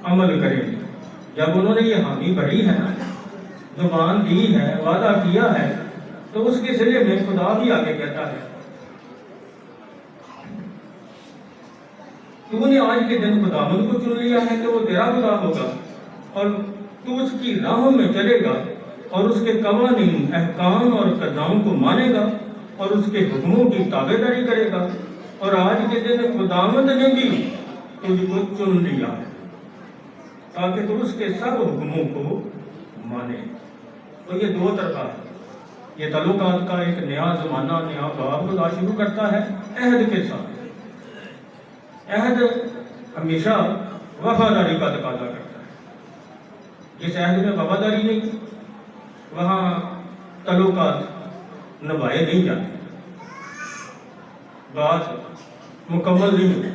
عمل کریں گے۔ جب انہوں نے یہ حامی بھری ہے نا، زبان دی ہے، وعدہ کیا ہے، تو اس کے ذریعے میں خدا بھی آگے کہتا ہے تو نے آج کے دن خداوند کو چن لیا ہے کہ وہ تیرا خدا ہوگا، اور تو اس کی راہوں میں چلے گا اور اس کے قوانین، احکام اور قضاؤں کو مانے گا اور اس کے حکموں کی تابع داری کرے گا۔ اور آج کے دن خداوند نے بھی تجھ کو چن لیا ہے تاکہ تو اس کے سب حکموں کو مانے۔ تو یہ دو طرفہ ہے، یہ تعلقات کا ایک نیا زمانہ، نیا باب خدا شروع کرتا ہے عہد کے ساتھ۔ عہد ہمیشہ وفاداری کا تقاضا کرتا ہے۔ جس عہد میں وفاداری نہیں، وہاں تعلقات نبھائے نہیں جاتے، بات مکمل نہیں ہوتی۔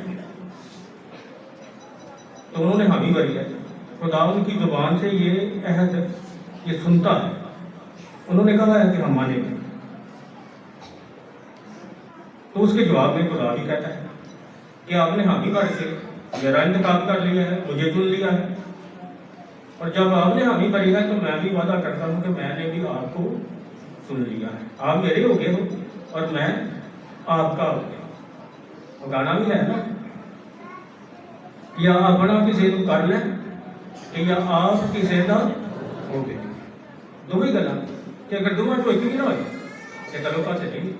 تو انہوں نے حامی بھری ہے، خدا ان کی زبان سے یہ عہد یہ سنتا ہے، انہوں نے کہا ہے کہ ہم مانیں گے، تو اس کے جواب میں خدا بھی کہتا ہے کہ آپ نے حامی بھر کے میرا انتخاب کر لیا ہے، مجھے چن لیا ہے، اور جب آپ نے حامی بھری ہے تو میں بھی وعدہ کرتا ہوں کہ میں نے بھی آپ کو چن لیا ہے، آپ میرے ہو گئے ہو اور میں آپ کا ہو گیا۔ وہ گانا بھی ہے نا، یا اپنا کسی کو کر لیں کہ یا آپ کسی کا ہو گئے، دو ہی گلا کہ اگر دونوں کو ایک بھی نہ ہوئے یہ تعلقات نہیں۔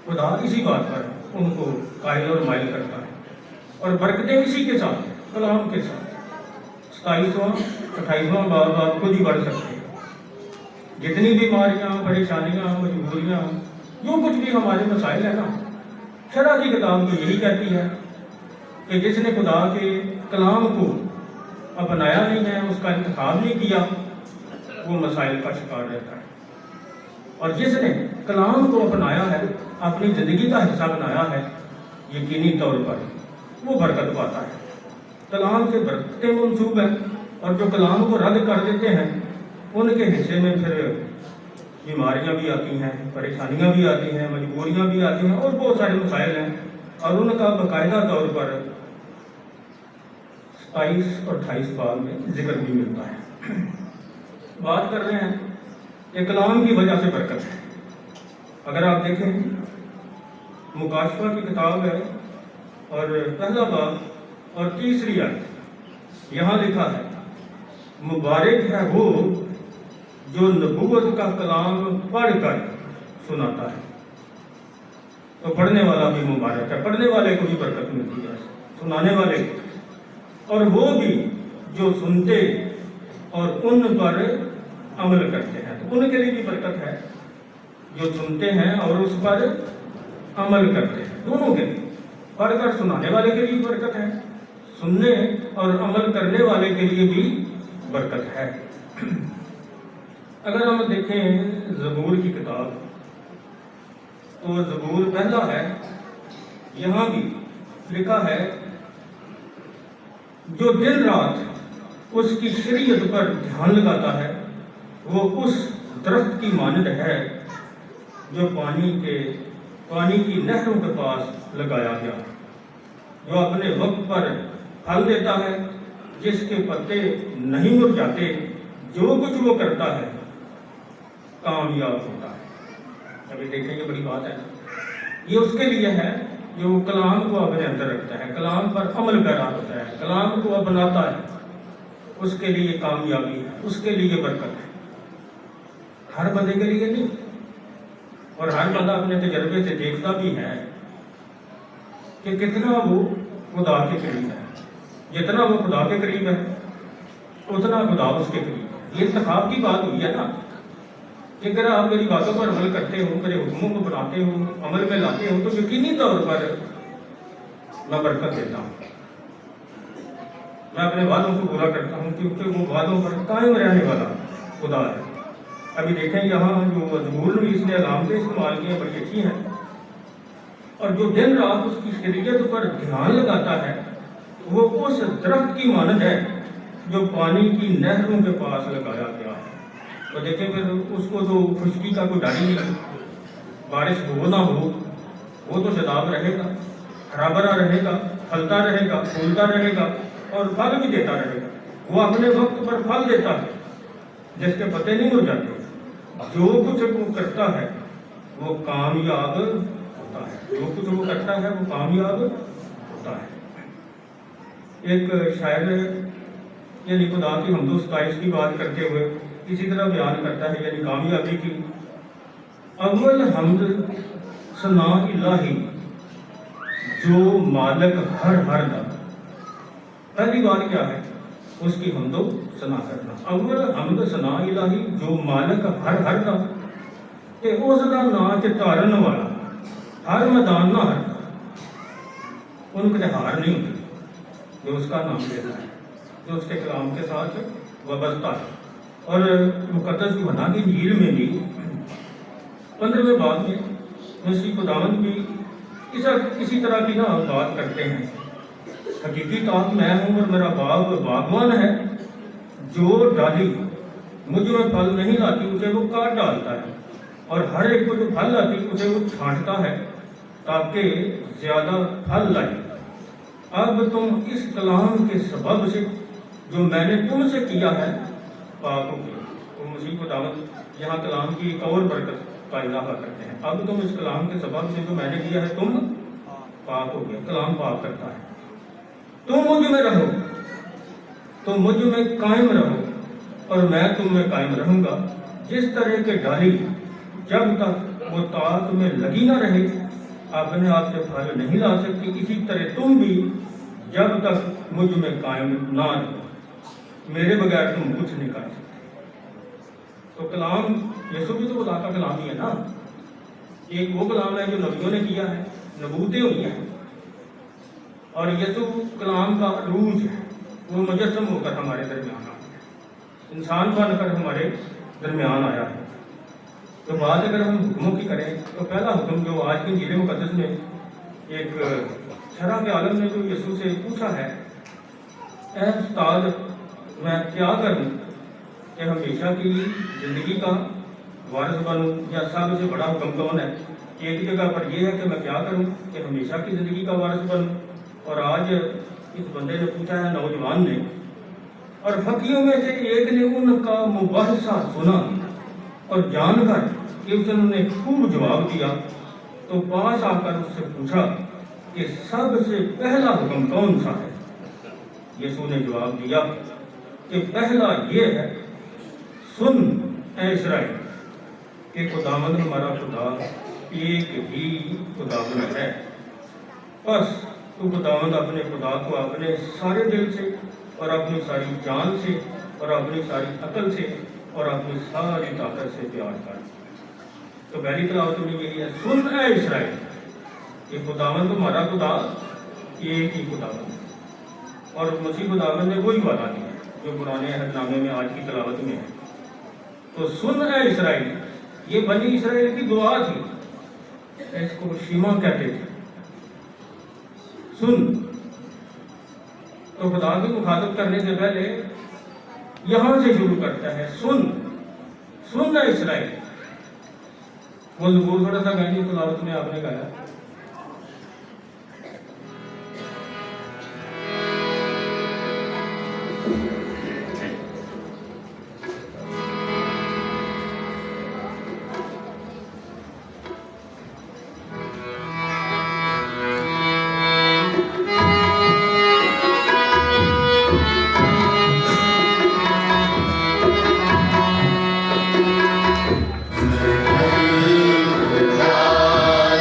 خدا اسی بات پر ان کو قائل اور مائل کرتا ہے، اور برکتیں اسی کے ساتھ، کلام کے ساتھ۔ 27واں 28واں باب آپ خود ہی پڑھ سکتے ہیں۔ جتنی بیماریاں، پریشانیاں، مجبوریاں، جو کچھ بھی ہمارے مسائل ہیں نا، شرع کی کتاب تو یہی کہتی ہے کہ جس نے خدا کے کلام کو اپنایا نہیں ہے، اس کا انتخاب نہیں کیا، وہ مسائل کا شکار رہتا ہے، اور جس نے کلام کو اپنایا ہے، اپنی زندگی کا حصہ بنایا ہے، یقینی طور پر وہ برکت پاتا ہے۔ کلام سے برکتیں منسوب ہیں، اور جو کلام کو رد کر دیتے ہیں ان کے حصے میں پھر بیماریاں بھی آتی ہیں، پریشانیاں بھی آتی ہیں، مجبوریاں بھی آتی ہیں، اور بہت سارے مسائل ہیں، اور ان کا باقاعدہ طور پر 27 اور 28 باب میں ذکر بھی ملتا ہے۔ بات کر رہے ہیں کہ کلام کی وجہ سے برکت ہے۔ اگر آپ دیکھیں مکاشفہ کی کتاب ہے، اور پہلا باب اور تیسری آیت، یہاں لکھا ہے مبارک ہے وہ جو نبوت کا کلام پڑھ کر سناتا ہے۔ تو پڑھنے والا بھی مبارک ہے، پڑھنے والے کو بھی برکت ملتی ہے، سنانے والے کو، اور وہ بھی جو سنتے اور ان پر عمل کرتے ہیں، تو ان کے لیے بھی برکت ہے، جو سنتے ہیں اور اس پر عمل کرتے ہیں، دونوں کے لیے۔ پڑھ کر سنانے والے کے لیے برکت ہے، سننے اور عمل کرنے والے کے لیے بھی برکت ہے۔ اگر ہم دیکھیں زبور کی کتاب، تو زبور پہلا ہے، یہاں بھی لکھا ہے جو دن رات اس کی شریعت پر دھیان لگاتا ہے وہ اس درخت کی مانند ہے جو پانی کی نہروں کے پاس لگایا گیا، جو اپنے وقت پر پھل دیتا ہے، جس کے پتے نہیں مرجھاتے، جو کچھ وہ کرتا ہے کامیاب ہوتا ہے۔ ابھی دیکھیں یہ بڑی بات ہے، یہ اس کے لیے ہے جو کلام کو اپنے اندر رکھتا ہے، کلام پر عمل پیرا ہوتا ہے، کلام کو اپناتا ہے، اس کے لیے کامیابی ہے، اس کے لیے برکت ہے۔ ہر بندے کے لیے نہیں، اور ہر بندہ اپنے تجربے سے دیکھتا بھی ہے کہ کتنا وہ خدا کے قریب ہے، جتنا وہ خدا کے قریب ہے اتنا خدا اس کے قریب ہے۔ یہ انتخاب کی بات ہوئی ہے نا، کہ اگر آپ میری باتوں پر عمل کرتے ہو، میرے حکموں کو بناتے ہو، عمل میں لاتے ہو، تو یقینی طور پر میں برکت دیتا ہوں، میں اپنے وعدوں کو پورا کرتا ہوں، کیونکہ وہ وعدوں پر قائم رہنے والا خدا ہے۔ ابھی دیکھیں یہاں جو زبور میں اس نے علامتیں استعمال کی ہیں بڑی اچھی ہیں، اور جو دن رات اس کی شریعت پر دھیان لگاتا ہے وہ اس درخت کی مانند ہے جو پانی کی نہروں کے پاس لگایا گیا ہے۔ تو دیکھیں پھر اس کو تو خشکی کا کوئی ڈر ہی نہیں، بارش ہو نہ ہو وہ تو شتاب رہے گا، ہرا بھرا رہے گا، پھلتا رہے گا، پھولتا رہے گا اور پھل بھی دیتا رہے گا۔ وہ اپنے وقت پر پھل دیتا ہے، جس کے پتے نہیں مر جاتے۔ جو کچھ وہ کرتا ہے وہ کامیاب ہوتا ہے، جو کچھ وہ کرتا ہے وہ کامیاب ہوتا ہے۔ ایک شاعر یعنی خدا کی حمد و ستائش کی بات کرتے ہوئے اسی طرح بیان کرتا ہے، یعنی کامیابی کی، اول حمد ثنا الہی جو مالک ہر دا۔ پہلی بات کیا ہے؟ اس کی حمد و ثنا کرنا۔ اول حمد ثنا الہی جو مالک ہر دا، کہ اس کا نام چارن والا ہر میدان نہ ہرتا، ان کے ہار نہیں ہوتی، جو اس کا نام لیتا ہے، جو اس کے کلام کے ساتھ وابستہ ہے۔ اور مقدس یوحنا کی انجیل میں بھی 15ویں باب میں مسیح خداوند بھی اسی طرح کی بات کرتے ہیں۔ حقیقی طاق میں ہوں اور میرا باغ باغبان ہے، جو ڈالی مجھ میں پھل نہیں لاتی اسے وہ کاٹ ڈالتا ہے، اور ہر ایک کو جو پھل لاتی اسے وہ چھانٹتا ہے تاکہ زیادہ پھل لائے۔ اب تم اس کلام کے سبب سے جو میں نے تم سے کیا ہے پاک ہو گئے۔ تو مسیح خداوند یہاں کلام کی ایک اور برکت کا اضافہ کرتے ہیں، اب تم اس کلام کے سبب سے جو میں نے کیا ہے تم پاک ہو گئے۔ کلام پاک کرتا ہے۔ تم مجھ میں رہو، تم مجھ میں قائم رہو اور میں تم میں قائم رہوں گا۔ جس طرح کے ڈالی جب تک وہ طاق میں لگی نہ رہے اپنے آپ سے پھل نہیں لا سکتی، اسی طرح تم بھی جب تک مجھ میں قائم نہ رہو میرے بغیر تم کچھ نہیں کر سکتے۔ تو کلام یسوع بھی تو خدا کا کلام ہی ہے نا۔ ایک وہ کلام ہے جو نبیوں نے کیا ہے، نبوتیں ہوئی ہیں، اور یسوع کلام کا عروج ہے، وہ مجسم ہو کر ہمارے درمیان آیا ہے، انسان بن کر ہمارے درمیان آیا ہے۔ تو بات اگر ہم حکموں کی کریں تو پہلا حکم جو آج کی انجیل مقدس میں ایک شرح کے عالم نے جو یسوع سے پوچھا ہے، اے استاد میں کیا کروں کہ ہمیشہ کی زندگی کا وارث بنوں، یا سب سے بڑا حکم کون ہے؟ ایک جگہ پر یہ ہے کہ میں کیا کروں کہ ہمیشہ کی زندگی کا وارث بنوں، اور آج اس بندے نے پوچھا ہے، نوجوان نے، اور فقیوں میں سے ایک نے ان کا مباحثہ سنا اور جان کر کہ اس نے خوب جواب دیا، تو پاس آ کر اس سے پوچھا کہ سب سے پہلا حکم کون سا ہے؟ یسوع نے جواب دیا کہ پہلا یہ ہے، سن اے اسرائیل کہ خداوند ہمارا خدا ایک ہی خداوند ہے، بس تو خداوند اپنے خدا کو اپنے سارے دل سے اور اپنی ساری جان سے اور اپنی ساری عقل سے اور اپنی ساری طاقت سے پیار کر۔ تو پہلی تلاوت میں یہی ہے، سن اے اسرائیل کہ خداوند تمہارا خدا ایک ہی خداوند ہے، اور مسیح خداوند نے وہی وعدہ دیا جو پرانے عہد نامے میں آج کی تلاوت میں ہے۔ تو سن اے اسرائیل، یہ بنی اسرائیل کی دعا تھی، اس کو شیما کہتے تھے، سن۔ تو خدا کی مخاطب کرنے سے پہلے یہاں سے شروع کرتا ہے، سن اے اسرائیل۔ وہ زبور تھوڑا سا گہری تلاوت میں آپ نے کہا،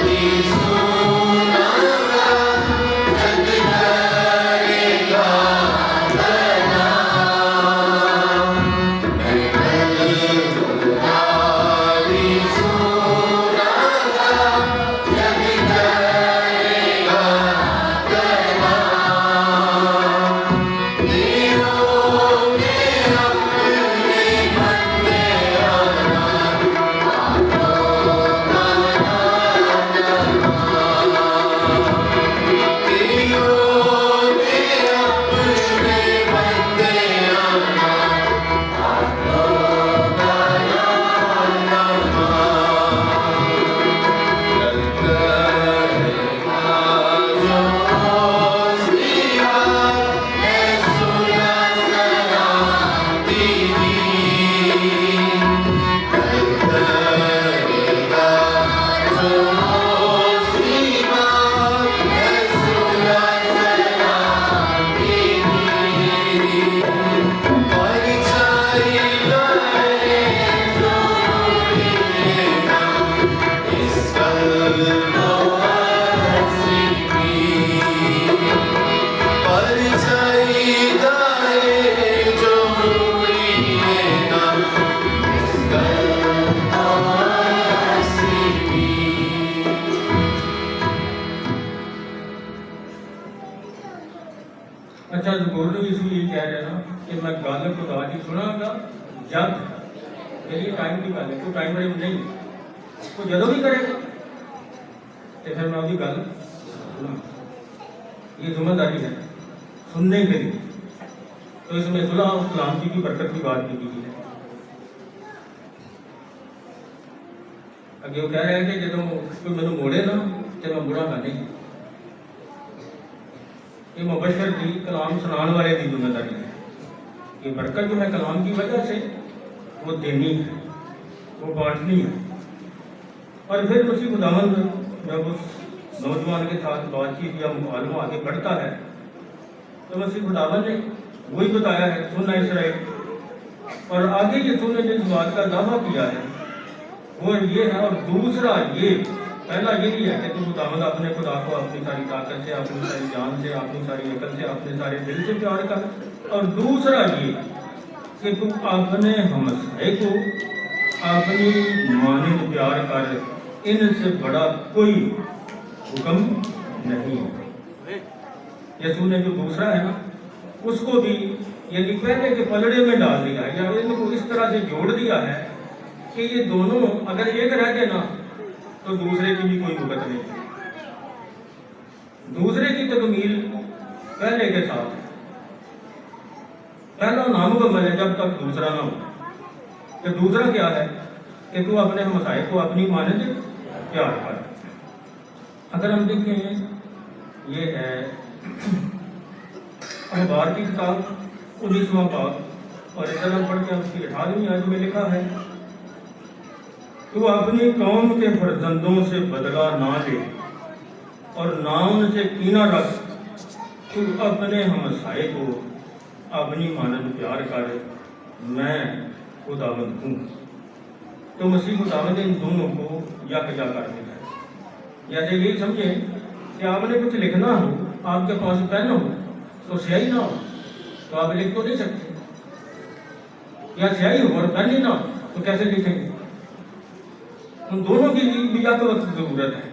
Praise اچھا زبور یسوع یہ کہہ رہے نا کہ میں گل خدا کی سنا گا جب یہ ٹائم کی گل ہے، کوئی ٹائم فریم نہیں، وہ جدوں بھی کرے گا تو پھر میں وہی گل سنا، یہ ذمہ داری ہے سننے کے لیے۔ تو اس میں صلح اور سلامتی کی برکت کی بات کی گئی ہے۔ اگے وہ کہہ رہے ہیں کہ جدوں کوئی مینوں موڑے نا تو میں مڑاں گا نہیں، یہ مبشر کی کلام سنان والے کی ذمہ داری ہے۔ یہ برکت جو ہے کلام کی وجہ سے وہ دینی ہے، وہ بانٹنی ہے۔ اور پھر مسیح خداوند جب اس نوجوان کے ساتھ بات چیت یا مکالمہ آگے بڑھتا ہے تو مسیح خداوند نے وہی بتایا ہے، سن اسرائیل، اور آگے یہ سننے نے اس بات کا دعویٰ کیا ہے وہ یہ ہے، اور دوسرا یہ، پہلا یہی ہے کہ تم خداوند اپنے خدا کو اپنی ساری طاقت سے، اپنی ساری جان سے، اپنی ساری عقل سے، اپنے سارے دل سے پیار کر، اور دوسرا یہ کہ تم اپنے ہمسائے کو اپنی مانند پیار کر، ان سے بڑا کوئی حکم نہیں ہے۔ یسوع نے جو دوسرا ہے نا اس کو بھی یعنی پہلے کے پلڑے میں ڈال دیا ہے، یا ان کو اس طرح سے جوڑ دیا ہے کہ یہ دونوں اگر ایک رہ گئے نا تو دوسرے کی بھی کوئی وقت نہیں، دوسرے کی تکمیل پہلے کے ساتھ ہے۔ پہلا نامکمل ہے جب تک دوسرا نہ ہو۔ کہ دوسرا کیا ہے کہ تو اپنے ہمسائے کو اپنی مانند پیار کر۔ اگر ہم دیکھیں یہ ہے اخبار کی کتاب 19واں باب، اور اگر ہم پڑھتے ہیں اس کی 18ویں آیت میں لکھا ہے، تو اپنی قوم کے فرزندوں سے بدلہ نہ لے اور نہ ان سے کینہ رکھ، تو اپنے ہمسائے کو اپنی مانند پیار کر، میں خداوند ہوں۔ تو مسیح خداوند ان دونوں کو یکجا کر دیتا ہے۔ جیسے یہی سمجھیں کہ آپ نے کچھ لکھنا ہو، آپ کے پاس پین ہو تو سیاہی نہ ہو تو آپ لکھ تو نہیں سکتے، یا سیاہی ہو اور پین ہی نہ ہو تو کیسے لکھیں گے؟ ان دونوں کی بھی یک وقت ضرورت ہے۔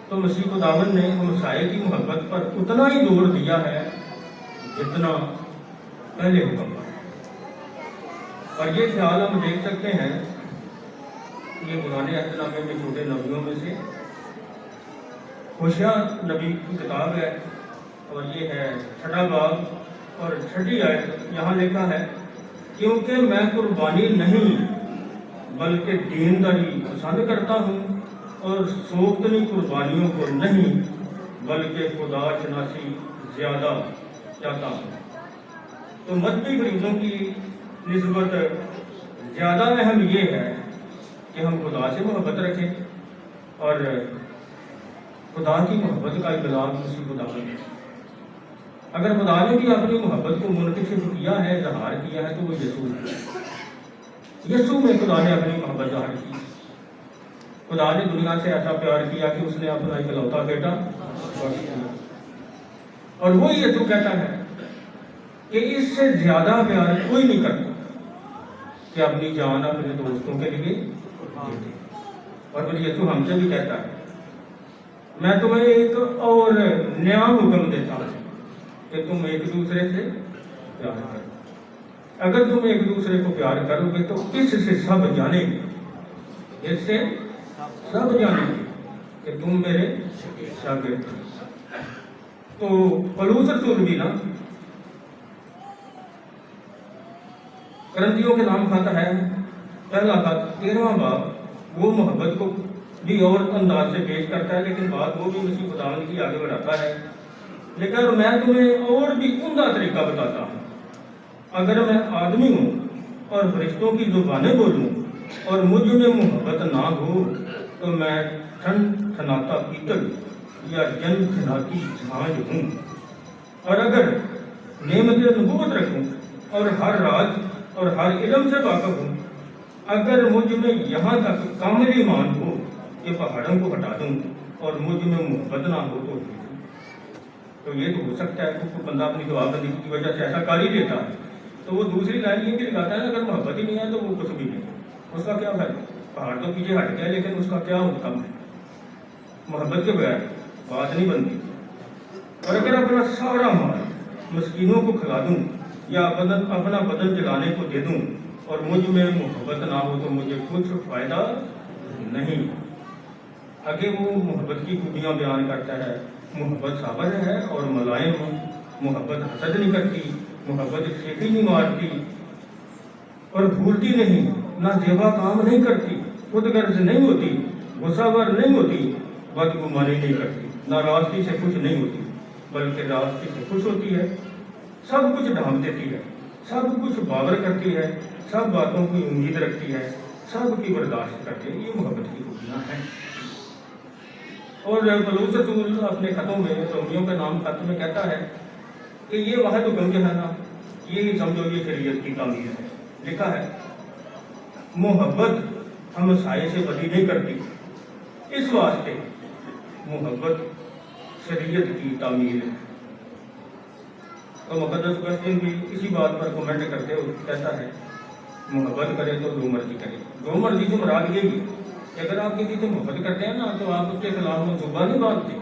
تو مسیح خداوند نے ہمسائے کی محبت پر اتنا ہی زور دیا ہے جتنا پہلے حکم تھا۔ اور یہ خیال ہم دیکھ سکتے ہیں، یہ پرانے عہد نامے میں چھوٹے نبیوں میں سے ہوشیع نبی کی کتاب ہے، اور یہ ہے 6واں باب اور 6 آیت۔ یہاں لکھا ہے، کیونکہ میں قربانی نہیں بلکہ دینداری پسند کرتا ہوں، اور سوختنی قربانیوں کو نہیں بلکہ خدا شناسی زیادہ چاہتا ہوں۔ تو مذہبی فریضوں کی نسبت زیادہ اہم یہ ہے کہ ہم خدا سے محبت رکھیں، اور خدا کی محبت کا ابلاغ مسیح خداوند ہے۔ اگر خدا نے بھی اپنی محبت کو منکشف کیا ہے، اظہار کیا ہے، تو وہ یسوع ہے۔ یسوع میں خدا نے اپنی محبت ظاہر کی۔ خدا نے دنیا سے ایسا پیار کیا کہ اس نے اپنا اکلوتا بیٹا بخش دیا، اور وہ یسوع کہتا ہے کہ اس سے زیادہ پیار کوئی نہیں کرتا کہ اپنی جان اپنے دوستوں کے لیے دے دے۔ اور پھر یسوع ہم سے بھی کہتا ہے، میں تمہیں ایک اور نیا حکم دیتا ہوں کہ تم ایک دوسرے سے پیار کرو۔ اگر تم ایک دوسرے کو پیار کرو گے تو اس سے سب جانیں گے، اس سے سب جانیں گے کہ تم میرے شاگرد ہو۔ تو پولس رسول بھی نا کرنتھیوں کے نام خط ہے، پہلا خط 13واں باب، وہ محبت کو بھی اور انداز سے پیش کرتا ہے، لیکن بات وہ بھی مسیح خداوند کی آگے بڑھاتا ہے۔ لیکن میں تمہیں اور بھی عمدہ طریقہ بتاتا ہوں، اگر میں آدمی ہوں اور فرشتوں کی زبانیں بولوں اور مجھ میں محبت نہ ہو تو میں ٹھن ٹھناتا پیتل یا جن ٹھناتی جھانج ہوں۔ اور اگر نعمت نبوت رکھوں اور ہر راز اور ہر علم سے واقف ہوں، اگر مجھ میں یہاں تک کامل ایمان ہو کہ پہاڑوں کو ہٹا دوں اور مجھ میں محبت نہ ہو تو یہ تو ہو سکتا ہے کہ کوئی بندہ اپنی دعا بندی کی وجہ سے ایسا کر ہی لیتا ہے، تو وہ دوسری لائن یہ بھی لگاتا ہے، اگر محبت ہی نہیں ہے تو وہ کچھ بھی نہیں، اس کا کیا فائدہ؟ پہاڑ تو پیچھے ہٹ گیا لیکن اس کا کیا حکم ہے؟ محبت کے بغیر بات نہیں بنتی۔ اور اگر اپنا سارا مال مسکینوں کو کھلا دوں یا اپنا بدن جلانے کو دے دوں اور مجھ میں محبت نہ ہو تو مجھے کچھ فائدہ نہیں. آگے وہ محبت کی خوبیاں بیان کرتا ہے. محبت صابر ہے اور ملائم، محبت حسد نہیں کرتی، محبت شیخی نہیں مارتی اور بھولتی نہیں، نہ زیبا کام نہیں کرتی، خود غرض نہیں ہوتی، غصہ ور نہیں ہوتی، بدگمانی نہیں کرتی، ناراضگی سے خوش نہیں ہوتی بلکہ راضگی سے خوش ہوتی ہے، سب کچھ ڈھانپ دیتی ہے، سب کچھ باور کرتی ہے، سب باتوں کی امید رکھتی ہے، سب کی برداشت کرتی ہے. یہ محبت کی خوبیاں ہیں. اور پولس رسول اپنے خطوں میں رومیوں کے نام خط میں کہتا ہے کہ یہ واحد حکم جو ہے نا، یہ سمجھو یہ شریعت کی تعمیر ہے. لکھا ہے محبت ہمسائے سے بدی نہیں کرتی، اس واسطے محبت شریعت کی تعمیر ہے. تو مقدس اگسطین بھی اسی بات پر کمنٹ کرتے ہوئے کہتا ہے محبت کرے تو جو مرضی کرے. جو مرضی سے مراد یہی ہے کہ اگر آپ کسی سے محبت کرتے ہیں نا تو آپ اس کے خلاف منصوبہ نہیں باندھتے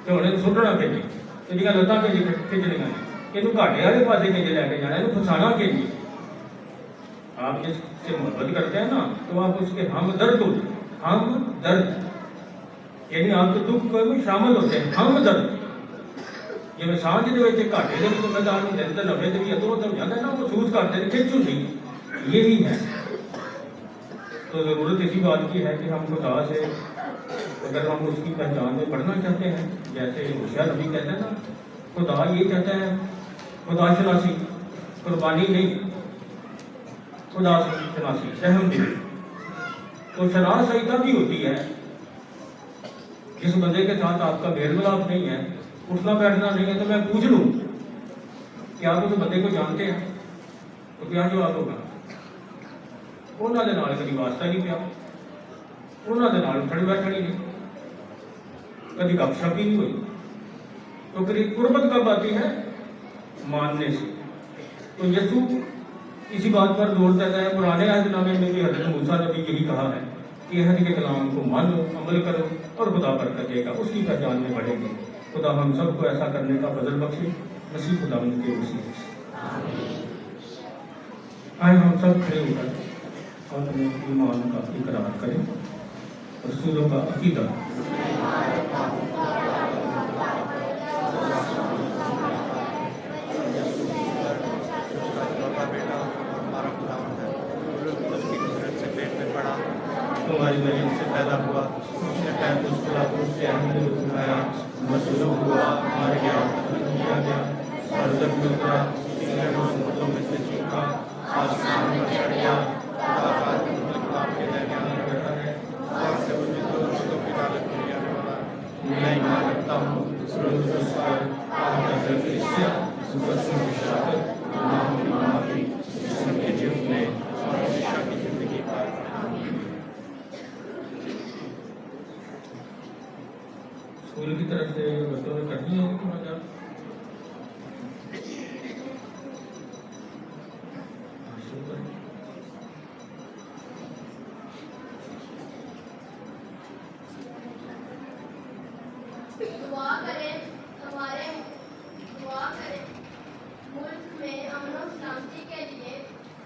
کہ انہیں سٹنا بھیجے کہ جی لتاں کے لیے کھچنے گا کہ گھاٹے والے پاسے کے لے کے جانا ہے پھنسانا کے لیے. آپ جس سے محبت کرتے ہیں نا تو آپ اس کے ہم درد ہوتے ہیں. ہم درد یعنی آپ کے دکھ میں شامل ہوتے ہیں. ہم درد جی میں سانج کے گھاٹے کے بھی ذمہ دار ہوں، دل کے نفے کے بھی ادھر ادھر ہو جاتا ہے نا، محسوس کرتے ہیں کھچ ہوتی یہی ہے. تو ضرورت اسی بات کی ہے کہ ہم خدا سے اگر ہم اس کی پہچان میں پڑھنا چاہتے ہیں، جیسے ہوشیار نبی کہتے ہیں نا خدا یہ کہتا ہے خدا شناسی، قربانی نہیں، خدا شناسی سہم دل. تو شناسائی تب بھی ہوتی ہے جس بندے کے ساتھ آپ کا میل ملاپ نہیں ہے، اٹھنا بیٹھنا نہیں ہے، تو میں پوچھ لوں کہ آپ اس بندے کو جانتے ہیں تو کیا جواب ہوگا؟ انہوں نے کبھی واسطہ نہیں پیا، انہوں نے اٹھن بیٹھن ہی نہیں، کبھی گپ شپ ہی نہیں ہوئی. تو قربت کب آتی ہے؟ ماننے سے. تو یسوع اسی بات پر زور دیتا ہے. پرانے عہد نامے میں بھی حضرت موسیٰ نے بھی یہی کہا ہے کہ عہد کے کلام کو مانو، عمل کرو اور خدا برکت دے گا، اس کی پہچان میں بڑھے گی. خدا ہم سب کو ایسا کرنے کا فضل بخشے. مسیح خدا ان کے وسیلے سے. آئے ہم سب کھڑے ہو کر اور اپنے ایمان کا اقرار کریں. رسولوں کا عقیدہ. تمہاری بہن سے پیدا ہوا، اس نے پینتیس خلاقوں سے اہم نے اٹھایا، مصلوب ہوا، مر گیا، دفن کیا گیا، برزخ میں اترا، تیسرے روز مردوں میں سے چیخا، آسمان پر چڑھ گیا، آباد آپ کے درمیان میں بیٹھا ہے، اور سے مجھے دو رشتوں کی حالت میں آنے والا. میں ایمان رکھتا ہوں روز اس پر حضرت عیسیٰ مقدم کی شہادت، گناہوں کی معافی، جسم کے جیتنے اور ہمیشہ کی زندگی پر. اسکول کی طرف سے بچوں نے کرنی ہے کہ مجھے دعا کریں ملک میں امن و سلامتی کے لیے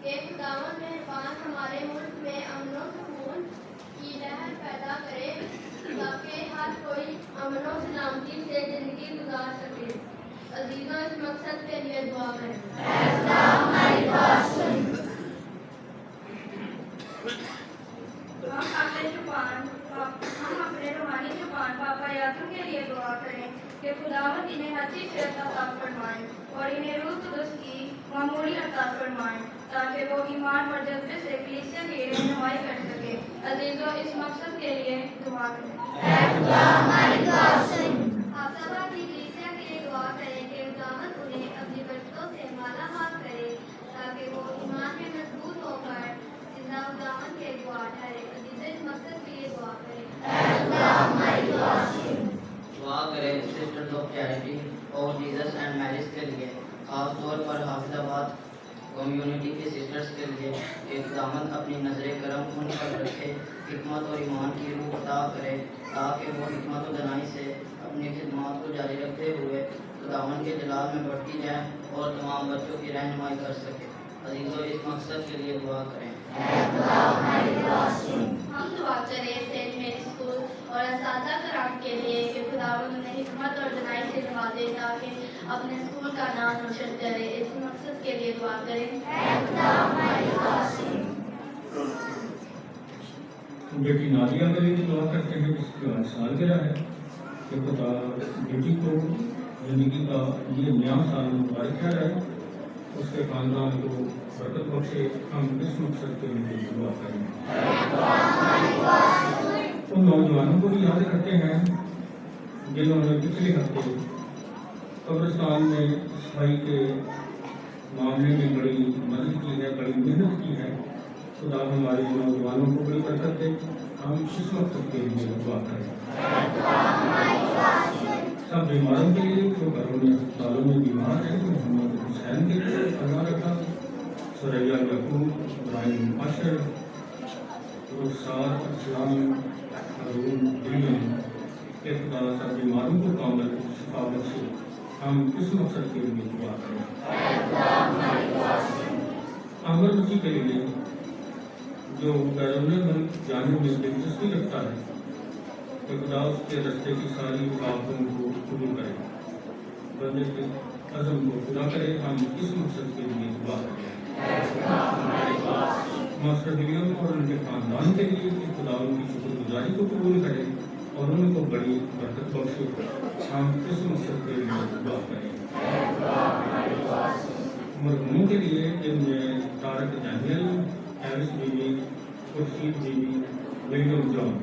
کہ خداوند مہربان ہمارے ملک میں امن و سکون کی لہر پیدا کرے تاکہ ہر کوئی امن و سلامتی سے زندگی گزار سکے. عزیزوں اس مقصد کے لیے دعا کریں. ہم اپنے روحانی زبان پاپا یاسین کے لیے دعا کریں کہ خداوند انہیں ہر چیز سے عطا فرمائیں اور انہیں روح قدس کی معمولی عطا فرمائیں تاکہ وہ ایمان اور جذبے سے کلیسیا کی رہنمائی کر سکے. عزیزوں اس مقصد کے لیے دعا کریں. آپ سب کی کلیسیا کے لیے دعا کریں کہ خداوند انہیں اپنی برکتوں سے مالا مال کرے تاکہ وہ ایمان میں مضبوط ہو کر زندہ خداوند کے دعا ٹھہرے. عزیزوں اس مقصد کے لیے دعا کریں. دعا کریں سسٹرز آف چیریٹی اور جیزس اینڈ میریج کے لیے، خاص طور پر حافظ آباد کمیونٹی کے سسٹرز کے لیے کہ خداوند اپنی نظر کرم ان پر رکھے، حکمت اور ایمان کی روح عطا کرے تاکہ وہ حکمت و دانائی سے اپنی خدمات کو جاری رکھتے ہوئے خداوند کے جلال میں بڑھتی جائیں اور تمام بچوں کی رہنمائی کر سکے۔ عزیزوں، اس مقصد کے لیے دعا کریں۔ ہم دعا کریں سینٹ میری اسکول اور اساتذہ کرام کے لیے کہ خداوند انہیں حکمت اور دانائی سے نوازے تاکہ اپنے اسکول کا نام روشن کرے۔ اس مقصد کے لیے دعا کریں۔ بیٹی نادیہ کے لیے دعا کرتے ہیں جس کی آج سالگرہ ہے کہ خدا بیٹی کو زندگی کا یہ نیا سال مبارک رہے، اس کے خاندان کو برکت بخشے۔ ہم اس مقصد کے لیے دعا کریں۔ ان نوجوانوں کو بھی یاد کرتے ہیں جنہوں نے پچھلے ہفتے قبرستان میں صفائی کے معاملے میں بڑی مدد کی ہے، بڑی محنت کی ہے۔ خدا ہمارے نوجوانوں کو بڑی برکت دے۔ ہم اس مقصد کے لیے دعا کریں۔ سب بیماروں کے لیے جو گھروں میں اسپتالوں میں بیمار ہیں، محمد حسین کے لیے اللہ رکھا، سریا یعقوب، ابراہیم اشر، رخسار اسلام، ہارون ولیم کے خدا سب بیماروں کو کامل شفا بخشے۔ ہم اس مقصد کے لیے دعا کریں۔ عامر مسیح کے لیے جو بیرون ملک جانے میں دلچسپی رکھتا ہے کہ خدا اس کے رستے کی ساری رکاوٹوں کو قبول کرے، بندے کے عزم کو پورا کرے۔ ہم اس مقصد کے لیے دعا کریں۔ ماسٹر ولیم اور ان کے خاندان کے لیے کہ خدا ان کی شکر گزاری کو قبول کرے اور ان کو بڑی برکت بخشے۔ ہم اس مقصد کے لیے دعا کریں۔ مرحوموں کے لیے جن میں طارق ڈینیل، ایرس بیوی، خورشید بیوی، ولیم جان،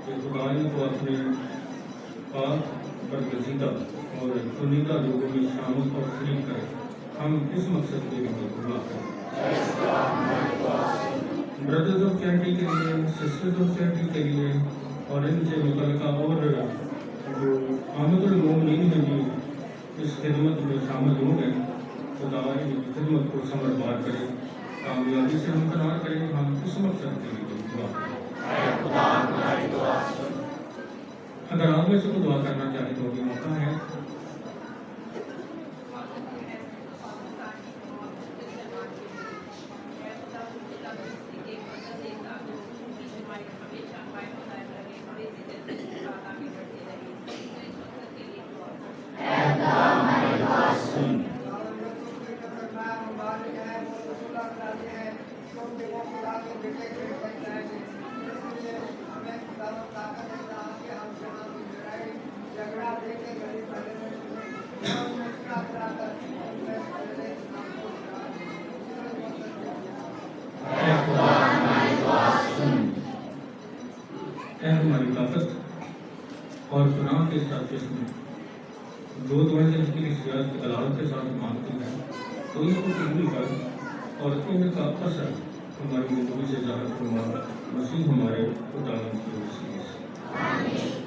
کہ خدا ان کو اپنے پاک برگزیدہ اور چنیدہ لوگوں میں شامل اور شریک کرے۔ ہم اس مقصد کے لیے دعا کریں۔ بردرز آف چیریٹی کے لیے، سسٹرز آف چیریٹی کے لیے اور ان سے متعلقہ اور جو آمد المومنین میں بھی اس خدمت میں شامل ہو گئے، خدا ان کی خدمت کو ثمر بار کرے، کامیابی سے ہمکنار کرے۔ ہم اس مقصد کے لیے دعا کریں۔ اگر آپ میں سے کوئی دعا کرنا چاہے تو ابھی موقع ہے۔ اے ہماری طاقت اور گناہ کے ساتھ جس میں جو دعائیں جس کی سیاست کی علاوت کے ساتھ مانگتی ہیں تو ان کو قبول کر اور ان کا اثر ہماری زندگی سے ظاہر فرما، مسیح ہمارے خداوند کی وسیلے سے۔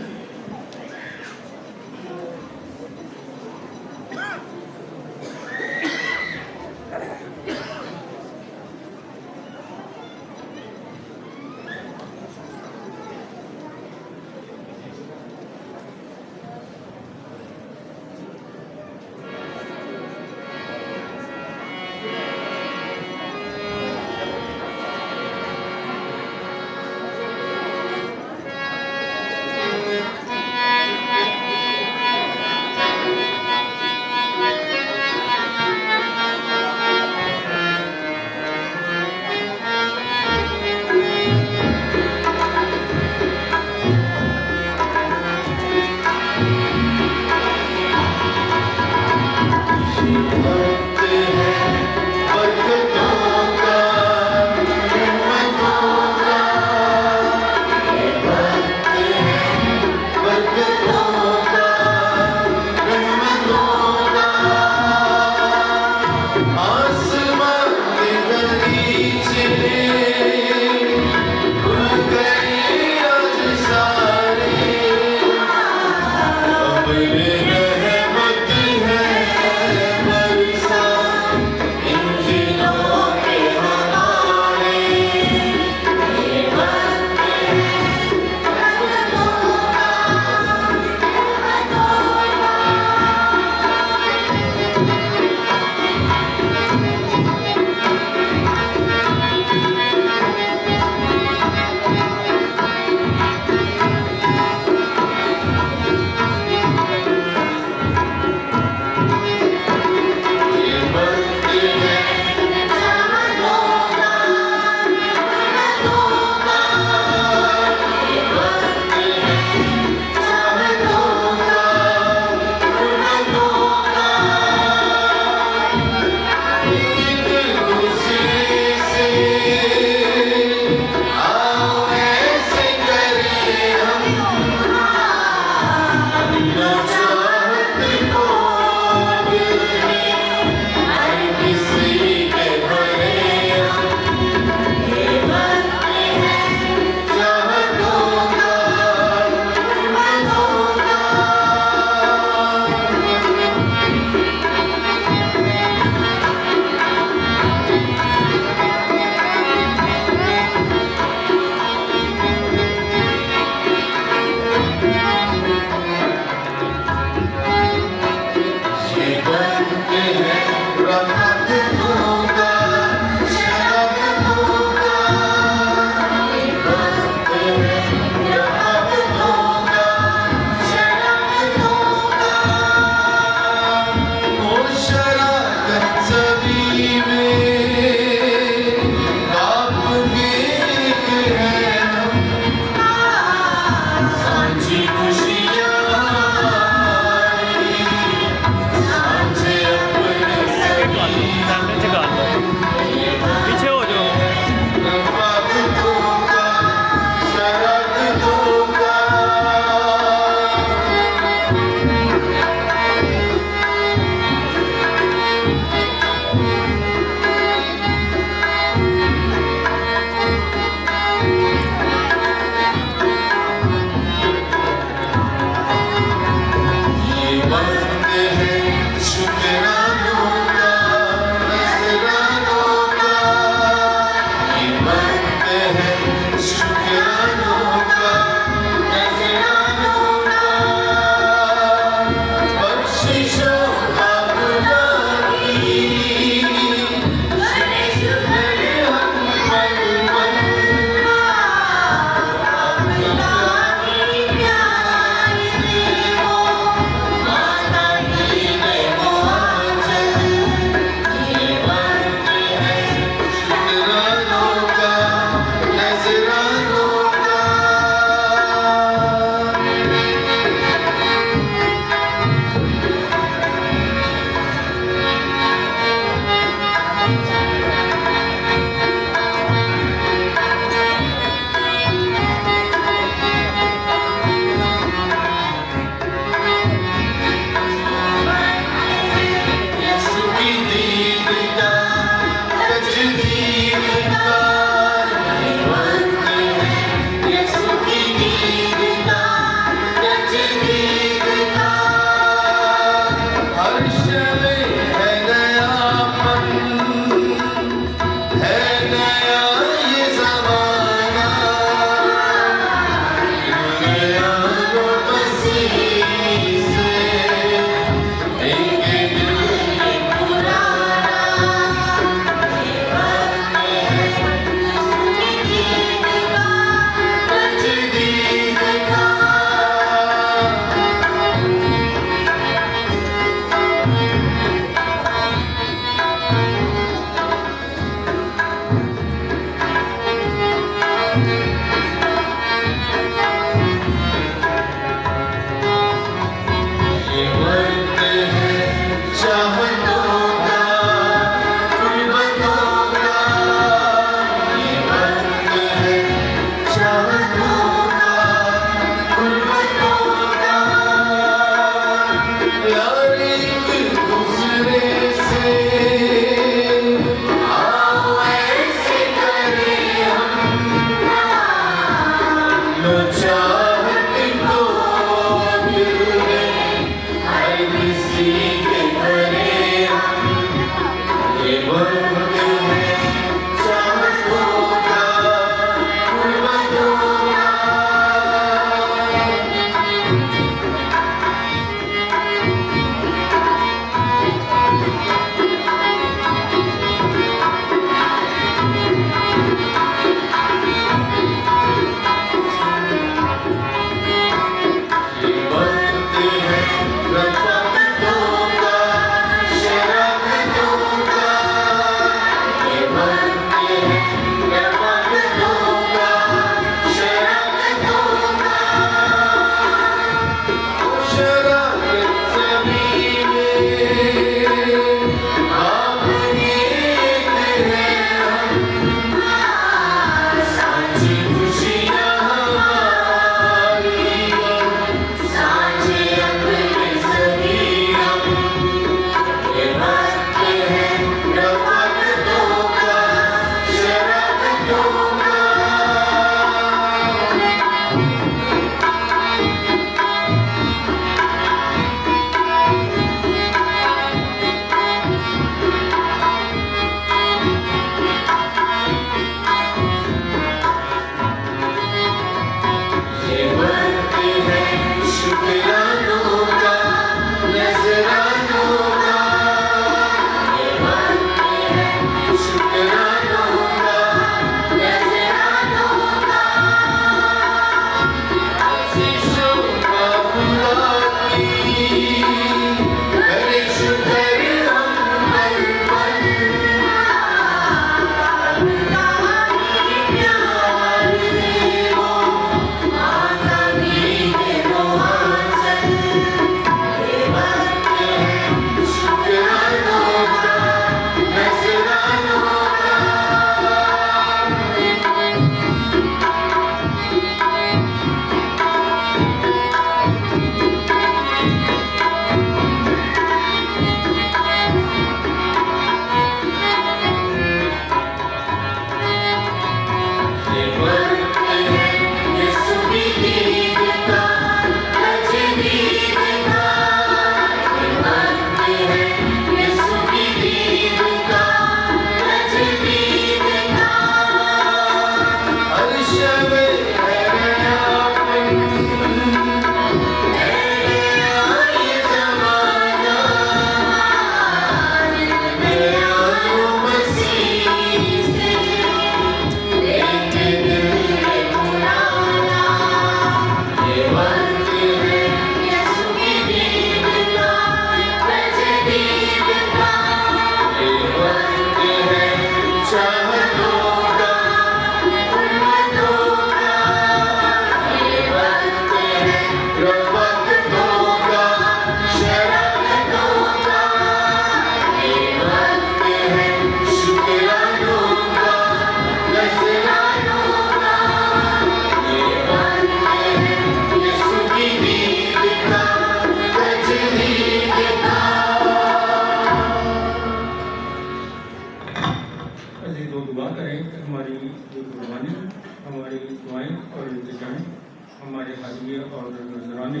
حاضری اور نذرانے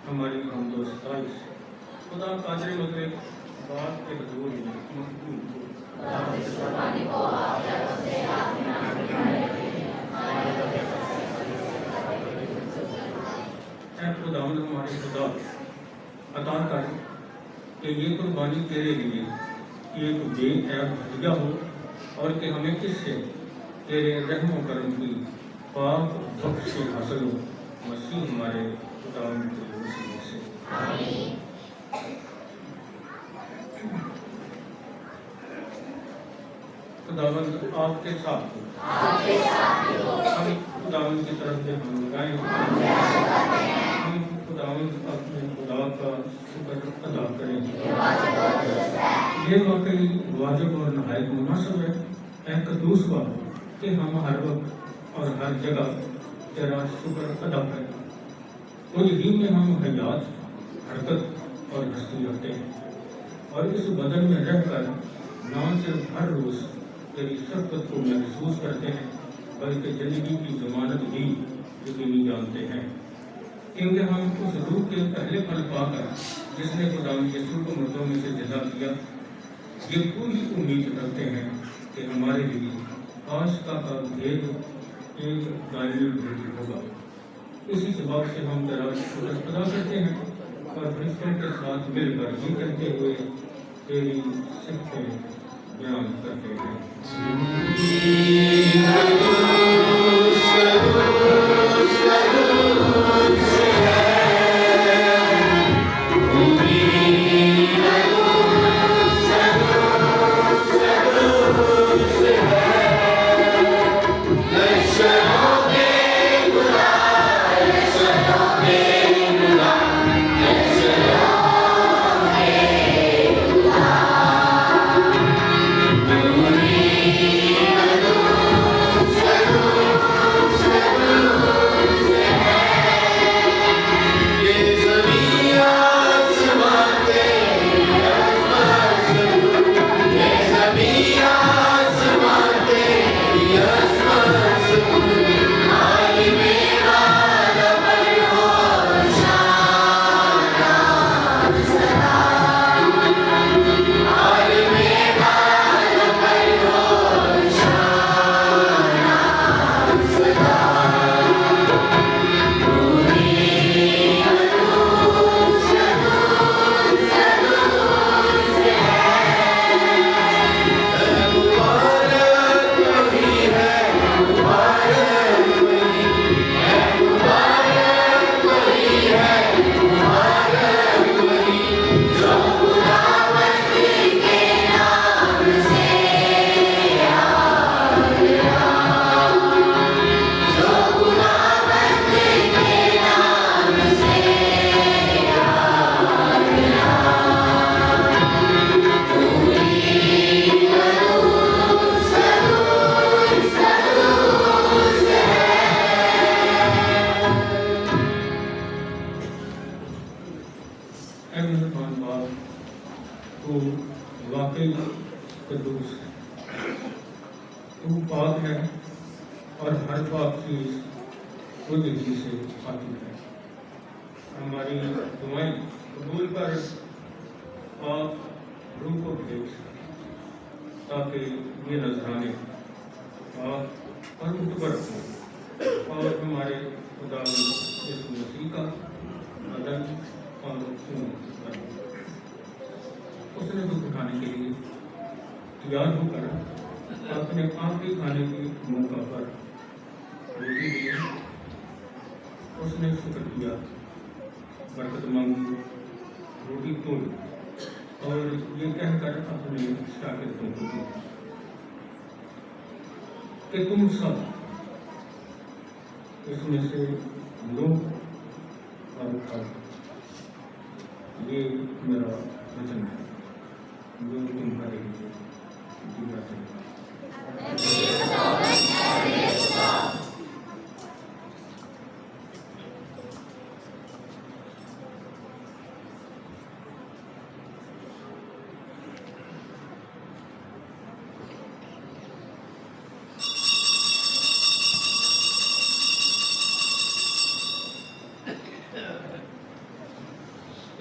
ہماری حمد و ستائش خدا قادر مطلق بات کے حضور میں مقبول ہو۔ اے خداوند ہمارے خدا، عطا کر کہ یہ قربانی تیرے لیے ایک بے عیب ہدیہ ہو، اور کہ ہمیں اس سے تیرے رحم و کرم کی پاک بخش سے حاصل ہو، مسیح ہمارے خداوند کے وسیلے سے۔ خداوند آپ کے ساتھ ہو۔ ہم خداوند کی طرف سے ہم لگائیں، ہم خداوند اپنے خدا کا شکر ادا کریں۔ یہ واقعی واجب اور نہایت مناسب ہے اے قدوس بابا کہ ہم ہر وقت اور ہر جگہ تیرا شکر ادا کریں۔ کوئی ہی میں ہم حیات، حرکت اور ہستی رکھتے ہیں، اور اس بدن میں رہ کر نہ صرف ہر روز تیری شفقت کو محسوس کرتے ہیں بلکہ زندگی کی ضمانت بھی یقینی جانتے ہیں، کیونکہ ہم اس روح کے پہلے پل پا کر جس نے خداوند یسوع کو مردوں میں سے زندہ کیا، یہ پوری امید رکھتے ہیں کہ ہمارے لیے عاشقہ کا بھید ایک دائمی بھید ہوگا۔ اسی سبب سے ہم تیرا شکر ادا کرتے ہیں اور فرشتوں کے ساتھ مل کر یہ کہتے ہوئے تیری صفتیں بیان کرتے ہیں۔ اے مہربان باپ، تو واقعی قدوس ہے، تو پاک ہے اور ہر پاک چیز خود ہی سے خالی ہے۔ ہماری دعائیں قبول کر پاک روح کو بھیج تاکہ یہ نذرانے پاک اور متبر ہوں اور ہمارے خدا یسوع مسیح کا بدن اور خون بنے۔ اس نے دکھ اٹھانے کے لیے تیار ہو کر اپنے آخری کھانے کے موقع پر روٹی دی، اس نے شکر کیا، برکت مانگی، روٹی توڑی اور یہ کہہ کر اپنے شاگردوں کو دی کہ تم سب اس میں سے لو اور کھاؤ، یہ میرا وچن ہے جو تمہارے لیے دیا جائے گا۔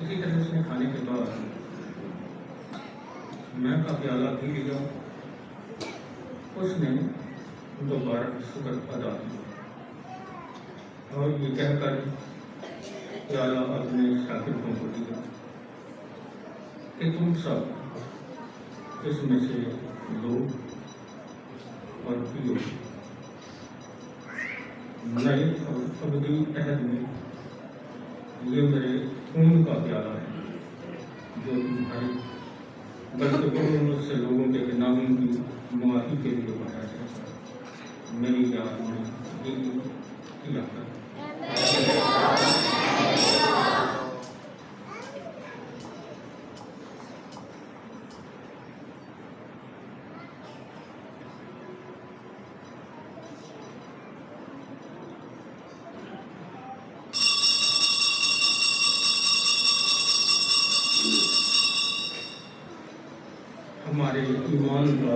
اسی طرح اس نے کھانے کے بعد میں کا پیالہ بھی لیا، اس نے دوبارہ شکر ادا کیا اور یہ کہہ کر پیالہ اپنے شاگردوں کو دیا کہ تم سب اس میں سے لو اور پیو، نئے اور ابدی عہد میں یہ میرے خون کا پیالہ ہے جو تمہارے بلکہ بہت سے لوگوں کے گناہوں کی معافی کے لیے بنایا جائے، میری یاد میں یہ کیا کر۔ ہمارے ایمان کا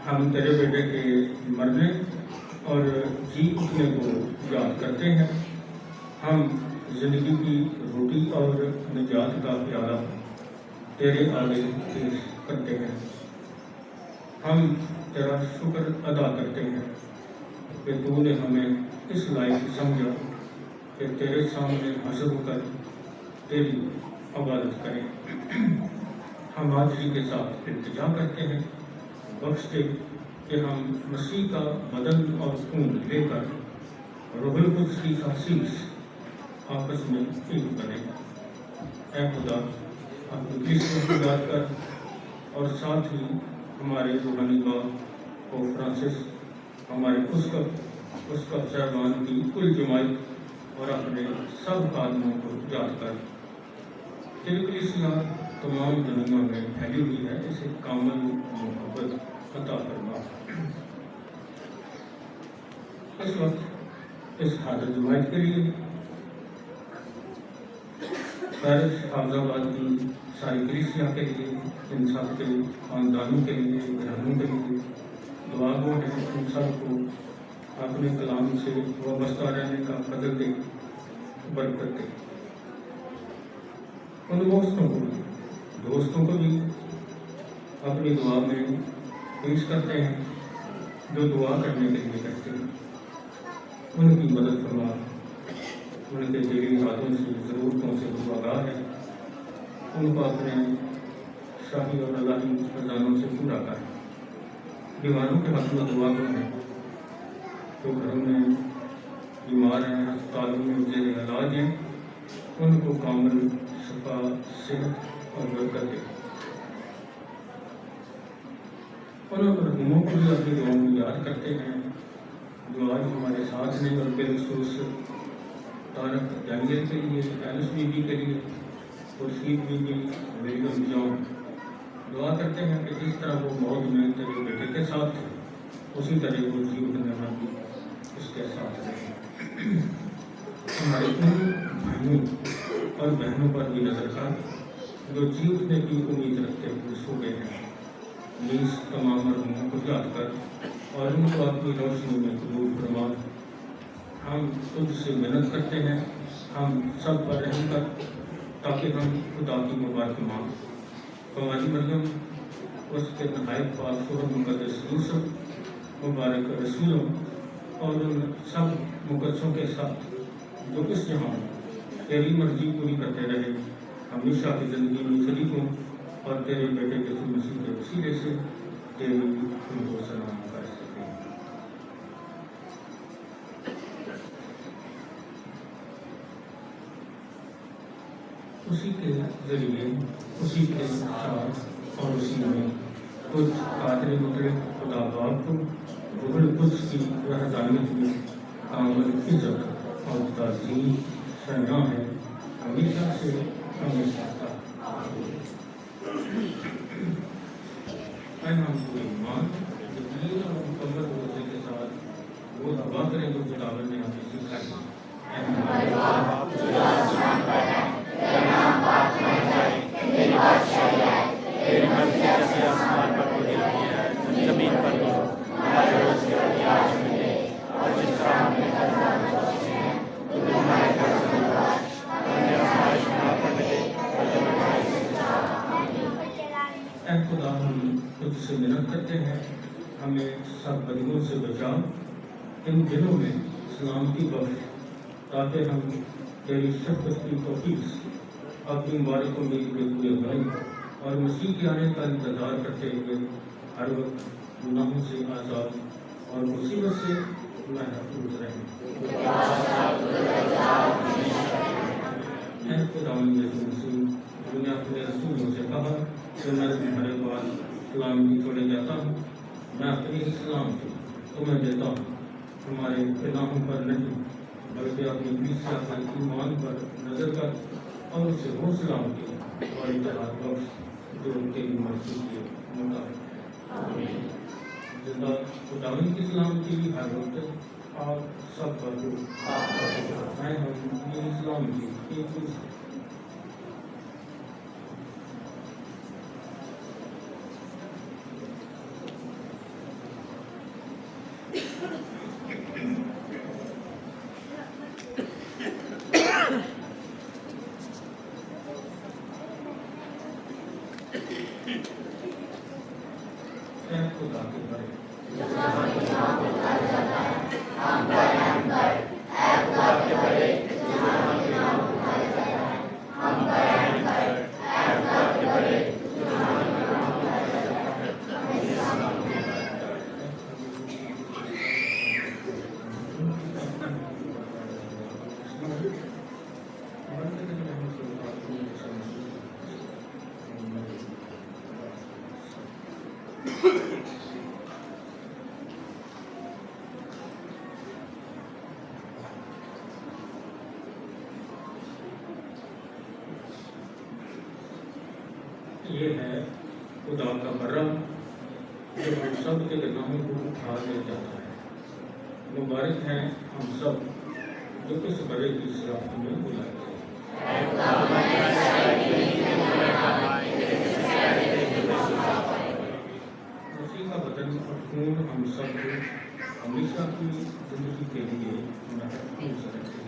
ہم تیرے بیٹے کے مرنے اور جی اٹھنے کو یاد کرتے ہیں، ہم زندگی کی روٹی اور نجات کا پیالہ تیرے آگے پیش کرتے ہیں، ہم تیرا شکر ادا کرتے ہیں کہ تو نے ہمیں اس لائق سمجھا کہ تیرے سامنے حاضر ہو کر تیری عبادت کریں۔ ہم حاضری کے ساتھ التجا کرتے ہیں، بخش دے کہ ہم مسیح کا بدن اور خون لے کر روح القدس کی تحسیس آپس میں ایک بنے۔ اے خدا، اپنی کلیسیا کو یاد کر اور ساتھ ہی ہمارے روحانی باپ کو فرانسس، ہمارے اسقف صاحبان کی کل جماعت اور اپنے سب خادموں کو یاد کر۔ تیری کلیسیا تمام دنیا میں پھیلی ہوئی ہے، اسے کامل محبت عطا فرما۔ اس وقت اس حاضر جماعت کے لیے پیرس حافظ آباد کی ساری کلیسیا کے لیے، ان سب کے خاندانوں کے لیے، گھرانوں کے لیے دعا گو ہے، ان سب کو اپنے کلام سے وابستہ رہنے کا فضل دے، برکت دے۔ ان دوستوں کو بھی اپنی دعا میں پیش کرتے ہیں جو دعا کرنے کے لیے کہتے ہیں، ان کی مدد فرما، ان کے دلی ہاتھوں سے ضرورتوں سے دعاگار ہے، ان کو اپنے شاہی اور الہی خزانوں سے پورا کر۔ بیماروں کے حق میں دعا کرو ہے، جو گھروں میں بیمار ہیں، ہسپتالوں میں زیر علاج ہیں، ان کو کامل شفا، صحت اور برکت دے۔ ان مرحوموں کو بھی اپنی دعاؤں میں یاد کرتے ہیں جو آج ہمارے ساتھ ہیں، اور بالخصوص طارق جانگیر کے لیے، اینس بی بی کے لیے، خورشید بی بی، بیگم جان دعا کرتے ہیں کہ جس طرح وہ موت میں تیرے بیٹے کے ساتھ تھے اسی طرح وہ جی اٹھنے میں بھی اس کے ساتھ رہے. ہمارے ان بھائیوں اور بہنوں پر بھی نظر کر جو جی اٹھنے کی امید رکھتے ہوئے سو گئے ہیں. پلیز تمام مرحوموں کو یاد کر اور ان کو اپنی روشنی میں قبول فرما. ہم تجھ سے محنت کرتے ہیں ہم سب پر رحم کر تاکہ ہم خدا کی مبارک ماں قماری مریم اس کے نہایت پاک شوہر مقدس یوسف مبارک رسولوں اور ان سب مقدسوں کے ساتھ جو اس جہاں تیری مرضی پوری کرتے رہے ہمیشہ کی زندگی میں شریکوں اور تیرے بیٹے یسوع مسیح کے وسیلے سے تیری ان کو سلام کر سکیں. اسی کے ذریعے اسی کے ساتھ اور اسی میں کچھ قادر مطلق خدا باپ کو روح القدس کی وحدانیت میں کامل عزت اور تعظیم شنا ہے ہمیشہ سے ہمیشہ تک. ہم کو ایمان یقین اور مکمل بھروسے کے ساتھ وہ دعا کریں جو خداوند نے ہمیں سکھائی. اے ہمارے باپ جو آسمان پر ہے تیرا نام پاک مانا جائے تیری بادشاہی آئے تیری مرضی جیسے آسمان پر پوری ہوئی ہے زمین پر بھی ہو. ہمارے روز کے روٹی آج ہمیں دے اور جس طرح ہم نے قرضداروں کو بخشے ہیں تو تو ہمارے قرض کو بخش ہمیں آزمائش میں نہ پڑنے دے بلکہ برائی سے بچا. اے خدا ہم تجھ سے محنت کرتے ہیں ہمیں سب بدیوں سے بچا. ان دنوں میں سلامتی بخش تاکہ ہم تیری شفقت کی توفیق سے اپنی مبارک امید میں پورے بنیں اور مسیح کے آنے کا انتظار کرتے ہوئے ہر وقت گناہوں سے آزاد اور مصیبت سے محفوظ رہیں. اے خداوند یسوع مسیح تو نے اپنے رسولوں سے کہا کہ میں تمہارے پاس سلامتی چھوڑے جاتا ہوں میں اپنی سلامتی تمہیں دیتا ہوں. ہمارے گناہوں پر نہیں بلکہ اپنی کلیسیا کے ایمان پر نظر کر اور اسے وہ سلامتی اور اتحاد بخش جو تیری مرضی کے مطابق ہے. زندہ خداوند کی سلامتی ہر وقت آپ سب پر ہو. میں ہم یہ سلامتی ایک دوسرے خدا کے بارے یہ ہے خدا کا برہ جو ہم سب کے گناہوں کو اٹھا لے جاتا ہے. مبارک ہیں ہم سب جو اس برے کی شراکت میں بلاتے ہیں. مسیح کا بدن اور خون ہم سب کو ہمیشہ کی زندگی کے لیے محفوظ رکھے.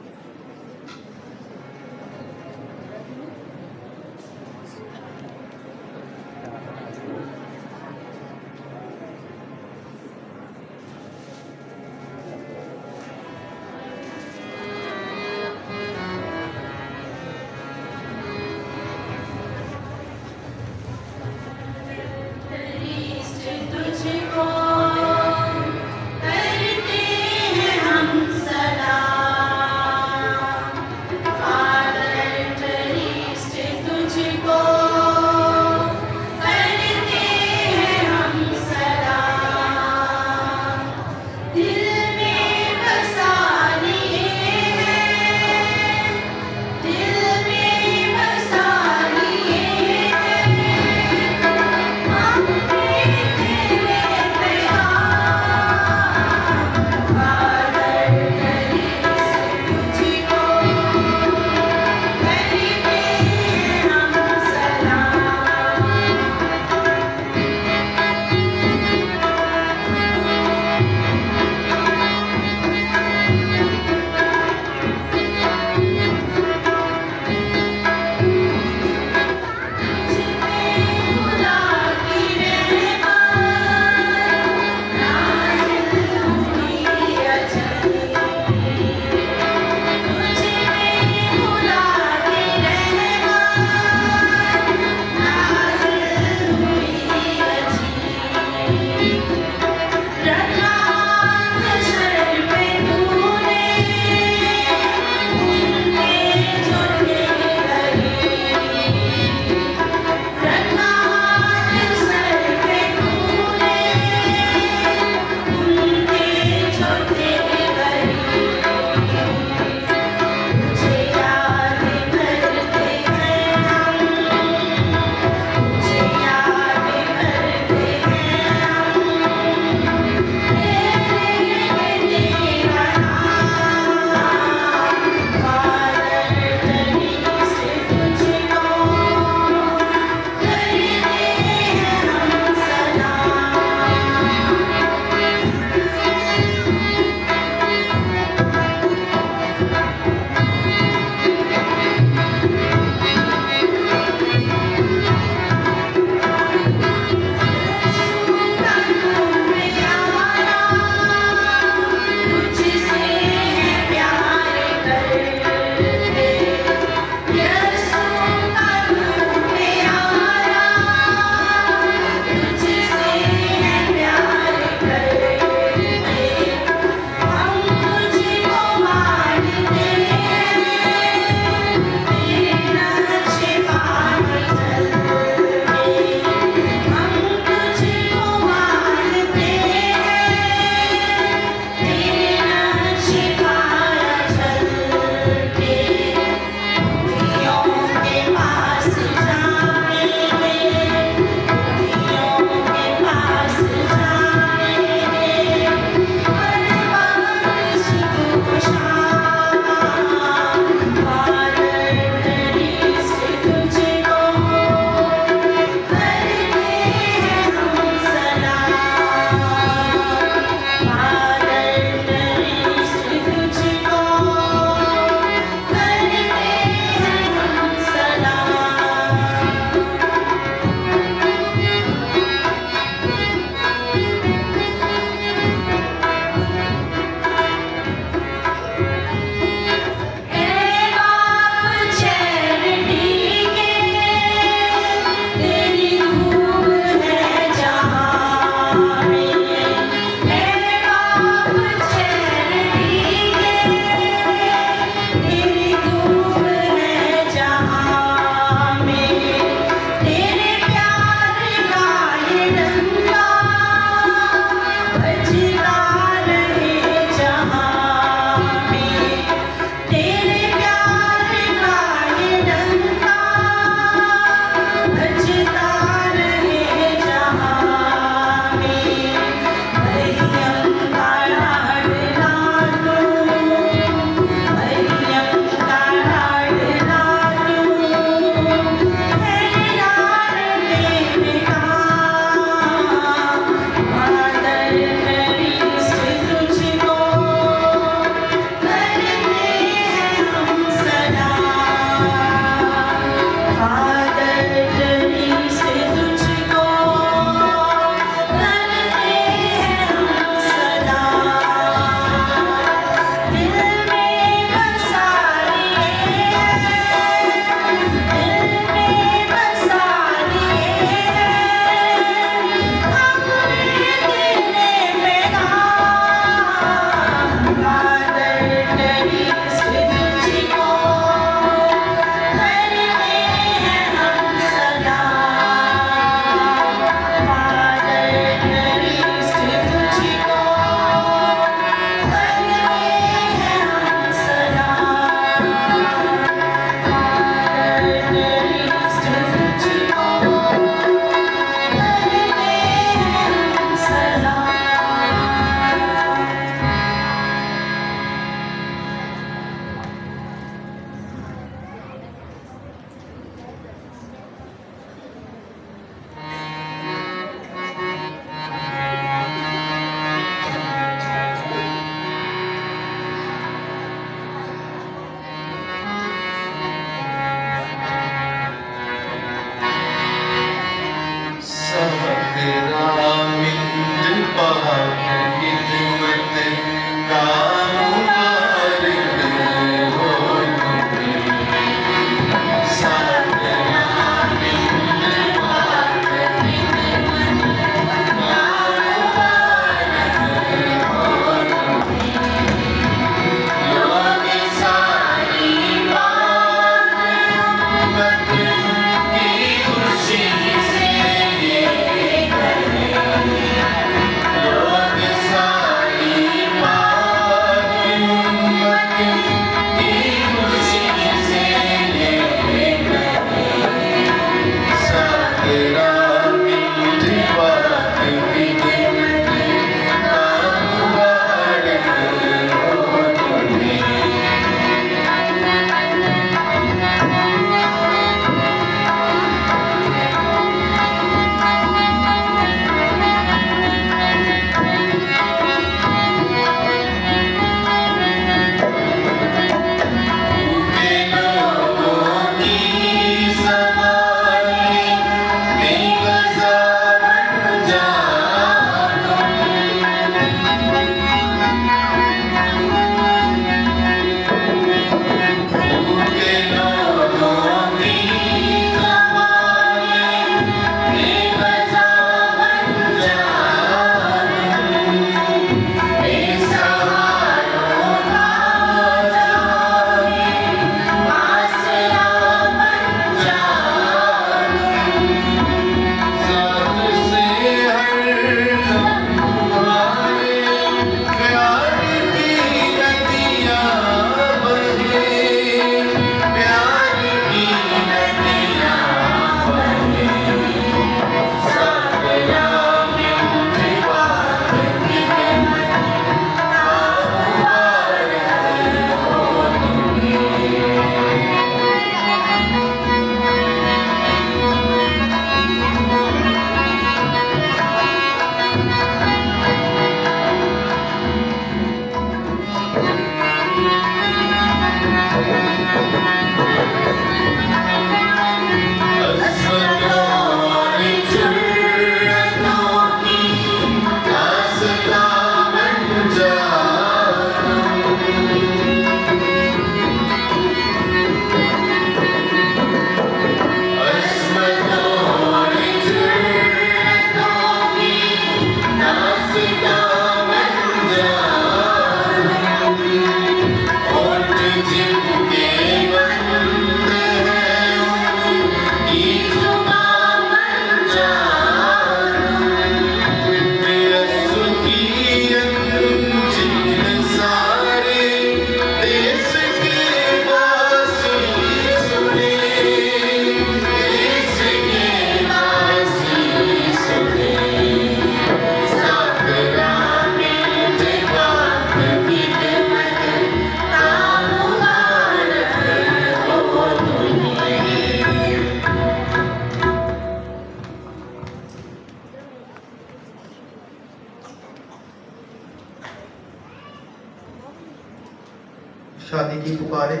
شادی کی پکاریں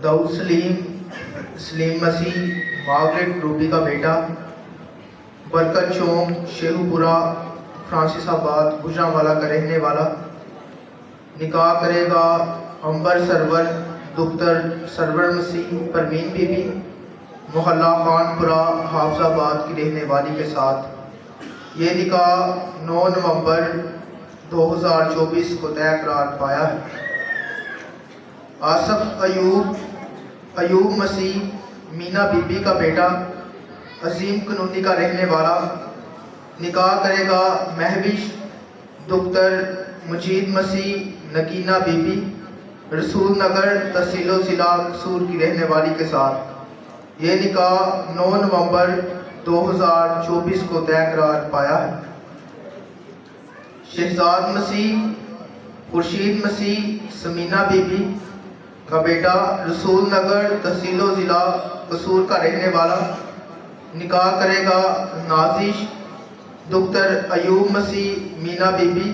داؤد سلیم مسیح مارگریٹ روبی کا بیٹا، برکت چونک شیخو پورہ فرانسس آباد گجرانوالا کا رہنے والا، نکاح کرے گا امبر سرور دختر سرور مسیح پروین بی بی، محلہ خان پورہ حافظ آباد کی رہنے والی کے ساتھ۔ یہ نکاح 9 نومبر 2024 کو طے قرار پایا ہے۔ آصف ایوب مسیح مینا بی بی کا بیٹا، عظیم قنونی کا رہنے والا، نکاح کرے گا مہوش دختر مجید مسیح نگینہ بی بی، رسول نگر تحصیل و ضلع قصور کی رہنے والی کے ساتھ۔ یہ نکاح 9 نومبر 2024 کو طے قرار پایا ہے۔ شہزاد مسیح خورشید مسیح سمینہ بی بی کا بیٹا، رسول نگر تحصیل و ضلع قصور کا رہنے والا، نکاح کرے گا نازش دختر ایوب مسیح مینا بی بی،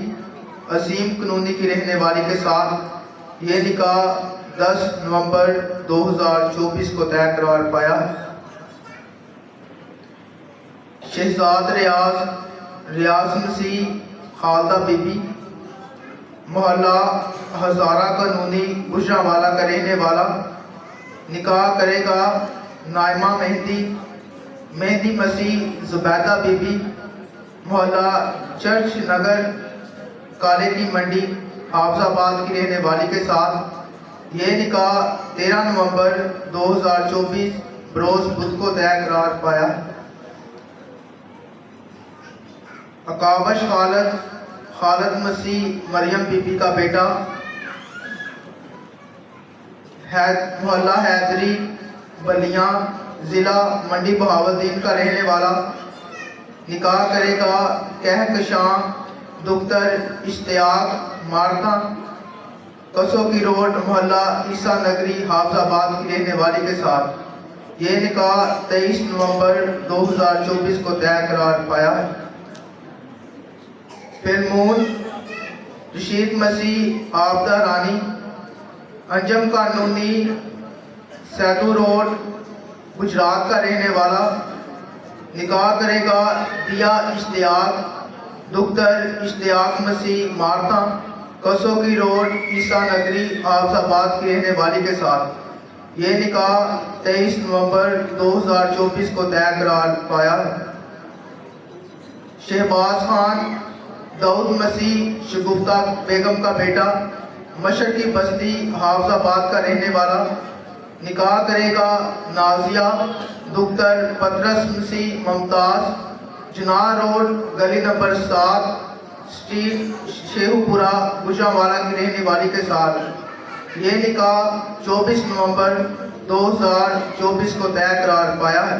عظیم قنونی کی رہنے والی کے ساتھ۔ یہ نکاح 10 نومبر 2024 کو طے قرار پایا۔ شہزاد ریاض ریاض مسیح خالدہ بی بی، محلہ ہزارہ قانونی گجرانوالہ کا رہنے والا، نکاح کرے گا نائمہ مہندی مسیح زبیدہ بی بی، محلہ چرچ نگر کالے کی منڈی حافظ آباد کی رہنے والی کے ساتھ یہ نکاح 13 نومبر 2024 بروز بدھ کو طے قرار پایا۔ اکابش خالد مسیح مریم بی بی کا بیٹا، محلہ حیدری بلیاں ضلع منڈی بہاولدین کا رہنے والا، نکاح کرے گا کہکشاں دختر اشتیاق مارتا کسو کی روڈ محلہ عیسیٰ نگری حافظ آباد کی رہنے والی کے ساتھ یہ نکاح 23 نومبر 2024 کو طے قرار پایا ہے۔ فلمون رشید مسیح عابدہ رانی، انجم قانونی سیدو روڈ گجرات کا رہنے والا، نکاح کرے گا دیا اشتیاق دختر اشتیاق مسیح مارتا کسو کی روڈ عیسیٰ نگری حافظ آباد کی رہنے والی کے ساتھ یہ نکاح 23 نومبر 2024 کو طے قرار پایا ہے۔ شہباز خان داؤد مسیح شگفتہ بیگم کا بیٹا، مشرقی بستی حافظ آباد کا رہنے والا، نکاح کرے گا نازیہ دختر پطرس مسیح ممتاز، جناح روڈ گلی نمبر 7 اسٹریٹ شیخو پورہ گجرانوالہ کی رہنے والی کے ساتھ یہ نکاح 24 نومبر 2024 کو طے قرار پایا ہے۔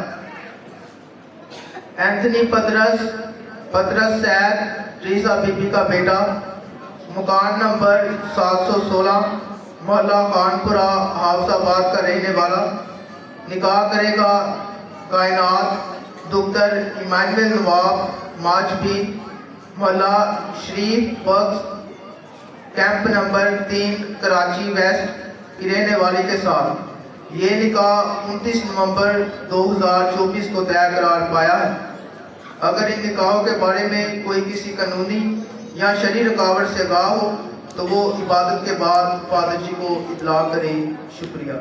اینتھنی پطرس سید ٹریزا بی بی کا بیٹا، مکان نمبر 716 محلہ خانپورہ حافظ آباد کا رہنے والا، نکاح کرے گا کائنات دختر ایمانویل نواب ماجبی، محلہ شریف بخش کیمپ نمبر 3 کراچی ویسٹ کی رہنے والی کے ساتھ یہ نکاح 29 نومبر 2024 کو طے قرار پایا ہے۔ اگر ان نکاحوں کے بارے میں کوئی کسی قانونی یا شرعی رکاوٹ سے آگاہ ہو تو وہ عبادت کے بعد فادر جی کو اطلاع کریں۔ شکریہ۔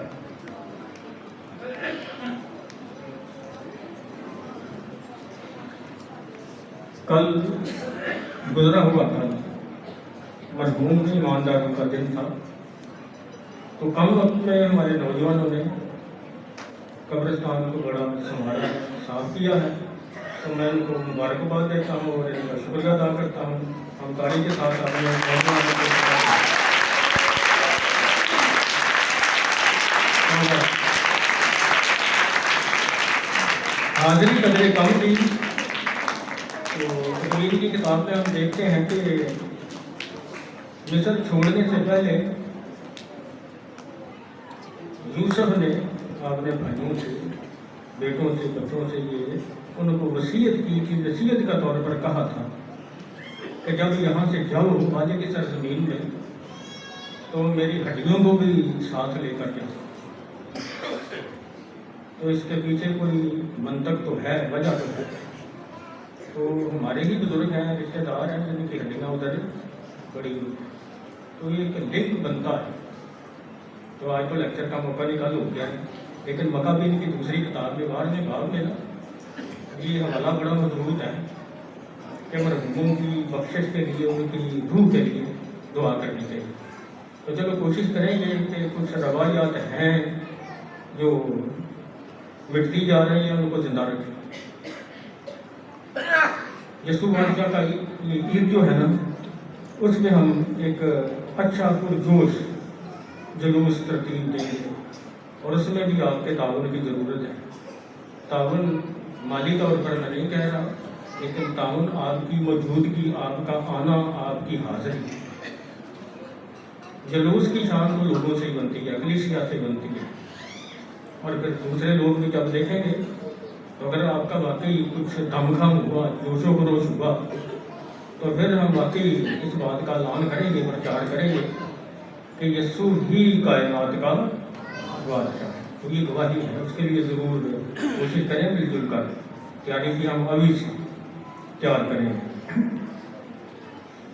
کل گزرا ہوا کل مرحوم ایمانداروں کا دن تھا، تو کم وقت میں ہمارے نوجوانوں نے قبرستان کو بڑا سنبھالا صاف کیا ہے، تو میں ان کو مبارکباد دیتا ہوں اور ان کا شکریہ ادا کرتا ہوں۔ ہمکاری کے ساتھ اپنے نوجوانوں کو حاضری قدر کم تھی، تو تقریر کی کتاب میں ہم دیکھتے ہیں کہ مصر چھوڑنے سے پہلے یوسف نے اپنے بھائیوں سے، بیٹوں سے، بچوں سے یہ ان کو وصیت کی تھی، وصیت کا طور پر کہا تھا کہ جب یہاں سے جاؤ وعدے کی سرزمین میں تو میری ہڈیوں کو بھی ساتھ لے کر جاؤ۔ تو اس کے پیچھے کوئی منطق تو ہے، وجہ تو ہے۔ تو ہمارے ہی بزرگ ہیں، رشتے دار ہیں جن کی ہڈیاں ادھر پڑی ہوئی، تو یہ ایک لنک بنتا ہے۔ تو آج تو لیکچر کا موقع نکال ہو گیا ہے، لیکن مکابین کی دوسری کتاب میں باب میں نا یہ حوالہ بڑا مضبوط ہے کہ مرحوموں کی بخشش کے لیے، ان کی روح کے لیے دعا کرنی چاہیے۔ تو چلو کوشش کریں گے کہ کچھ روایات ہیں جو مٹتی جا رہی ہیں ان کو زندہ رکھیں۔ یسوع بادشاہ کا یہ عید جو ہے نا، اس میں ہم ایک اچھا پرجوش جلوس ترتیب دیں گے، اور اس میں بھی آپ کے تعاون کی ضرورت ہے۔ تعاون مالی طور پر میں نہیں کہہ رہا، لیکن تعاون آپ کی موجودگی، آپ کا آنا، آپ کی حاضری۔ جلوس کی شان تو لوگوں سے ہی بنتی ہے، اکلیسیا سے بنتی ہے، اور پھر دوسرے لوگ بھی جب دیکھیں گے تو اگر آپ کا واقعی کچھ دم خم ہوا، جوش و خروش ہوا، تو پھر ہم واقعی اس بات کا اعلان کریں گے، پرچار کریں گے کہ یسوع ہی کائنات کا بادشاہ ہے۔ تو یہ گواہی ہے، اس کے لیے ضرور کوشش کریں مل جل کر، یعنی کہ ہم ابھی سے تیار کریں گے۔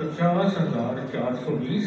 50,420,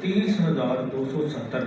30,270,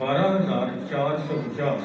12,450,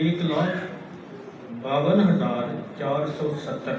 1,52,470।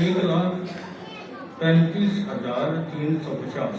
1,35,350।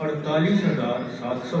48,700,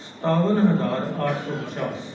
57,850।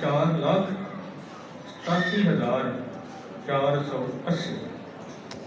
4,87,480।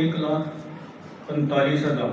1,45,000।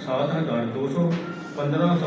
7,200, 1,500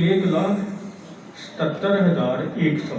1,77,100।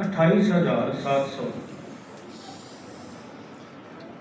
28,700।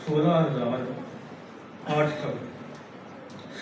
16,800।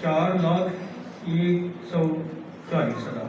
4,140,000।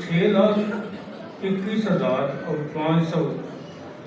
6,21,500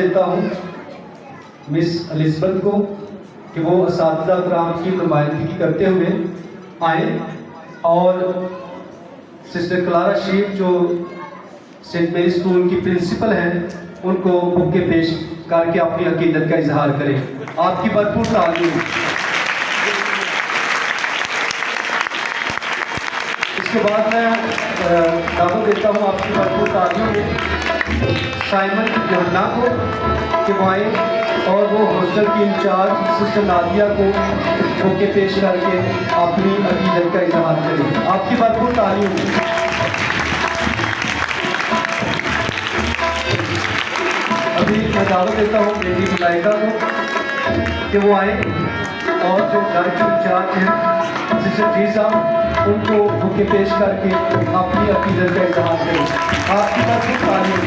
دیتا ہوں مس الزبتھ کو کہ وہ اساتذہ کرام کی نمائندگی کرتے ہوئے آئیں اور سسٹر کلارا شریف جو سینٹ میری اسکول کی پرنسپل ہیں ان کو بکے پیش کر کے اپنی عقیدت کا اظہار کریں. آپ کی بھرپور تعلیم. اس کے بعد میں دعوت دیتا ہوں آپ کی بھرپور تعلیم میں سائمن یونا کو کہ وہ آئیں اور وہ ہاسٹل کی انچارج سسٹر نادیہ کو بکے پیش کر کے اپنی عقیدت کا اظہار کریں. آپ کی بھرپور تعلیم. ابھی میں دعوت دیتا ہوں بیٹی ملائکہ کو کہ وہ آئیں اور جو گھر کے انچارج ہیں سسٹر فیضا ان کو بکے پیش کر کے اپنی عقیدت کا اظہار کریں. آپ کی بھرپور تعلیم.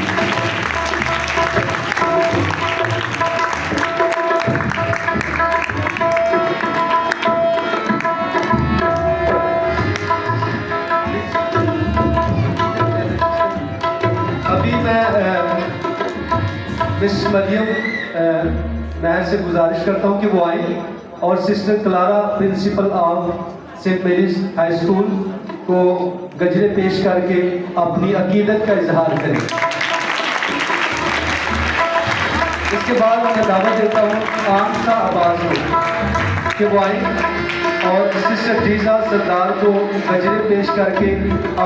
ابھی میں مس مریم مہر سے گزارش کرتا ہوں کہ وہ آئیں اور sister Clara principal of Saint Mary's high school کو گجرے پیش کر کے اپنی عقیدت کا اظہار کریں. اس کے بعد میں دعوت دیتا ہوں آنسا عباس کو کہ وہ آئیں اور سسٹر ڈیزا سردار کو گجرے پیش کر کے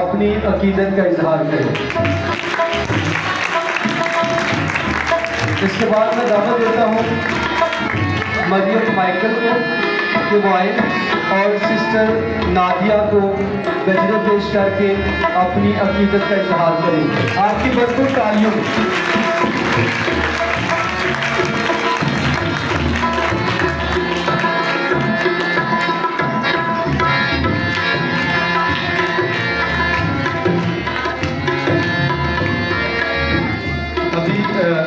اپنی عقیدت کا اظہار کریں. اس کے بعد میں دعوت دیتا ہوں مریم مائیکل کو کہ وہ آئیں اور سسٹر نادیہ کو گجرے پیش کر کے اپنی عقیدت کا اظہار کریں. آپ کی بھرپور تعلیم.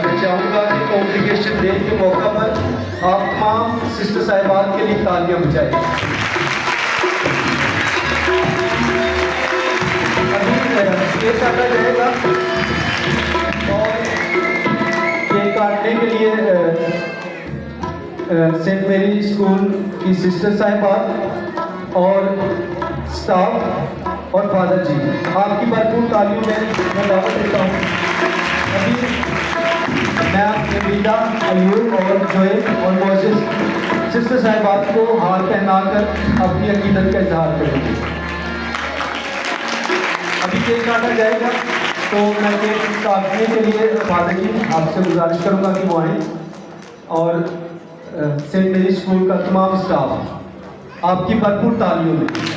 میں چاہوں گا کہ کانگریگیشن ڈے کے موقع پر آپ تمام سسٹر صاحبات کے لیے تالیاں بجائیں. ابھی کیک کاٹا جائے گا اور کیک کاٹنے کے لیے سینٹ میری اسکول کی سسٹر صاحبات اور اسٹاف اور فادر جی آپ کی بھرپور تعلیم میں دعوت دیتا ہوں. ابھی میں نویدا ایوب اور جویل اور معزز سسٹر صاحبات کو ہار پہنا کر اپنی عقیدت کا اظہار کریں گے. ابھی کیک کاٹا جائے گا تو میں کیک کاٹنے کے لیے فادر جی آپ سے گزارش کروں گا کہ وہ آئیں اور سینٹ میری اسکول کا تمام اسٹاف آپ کی بھرپور تعلیم میں.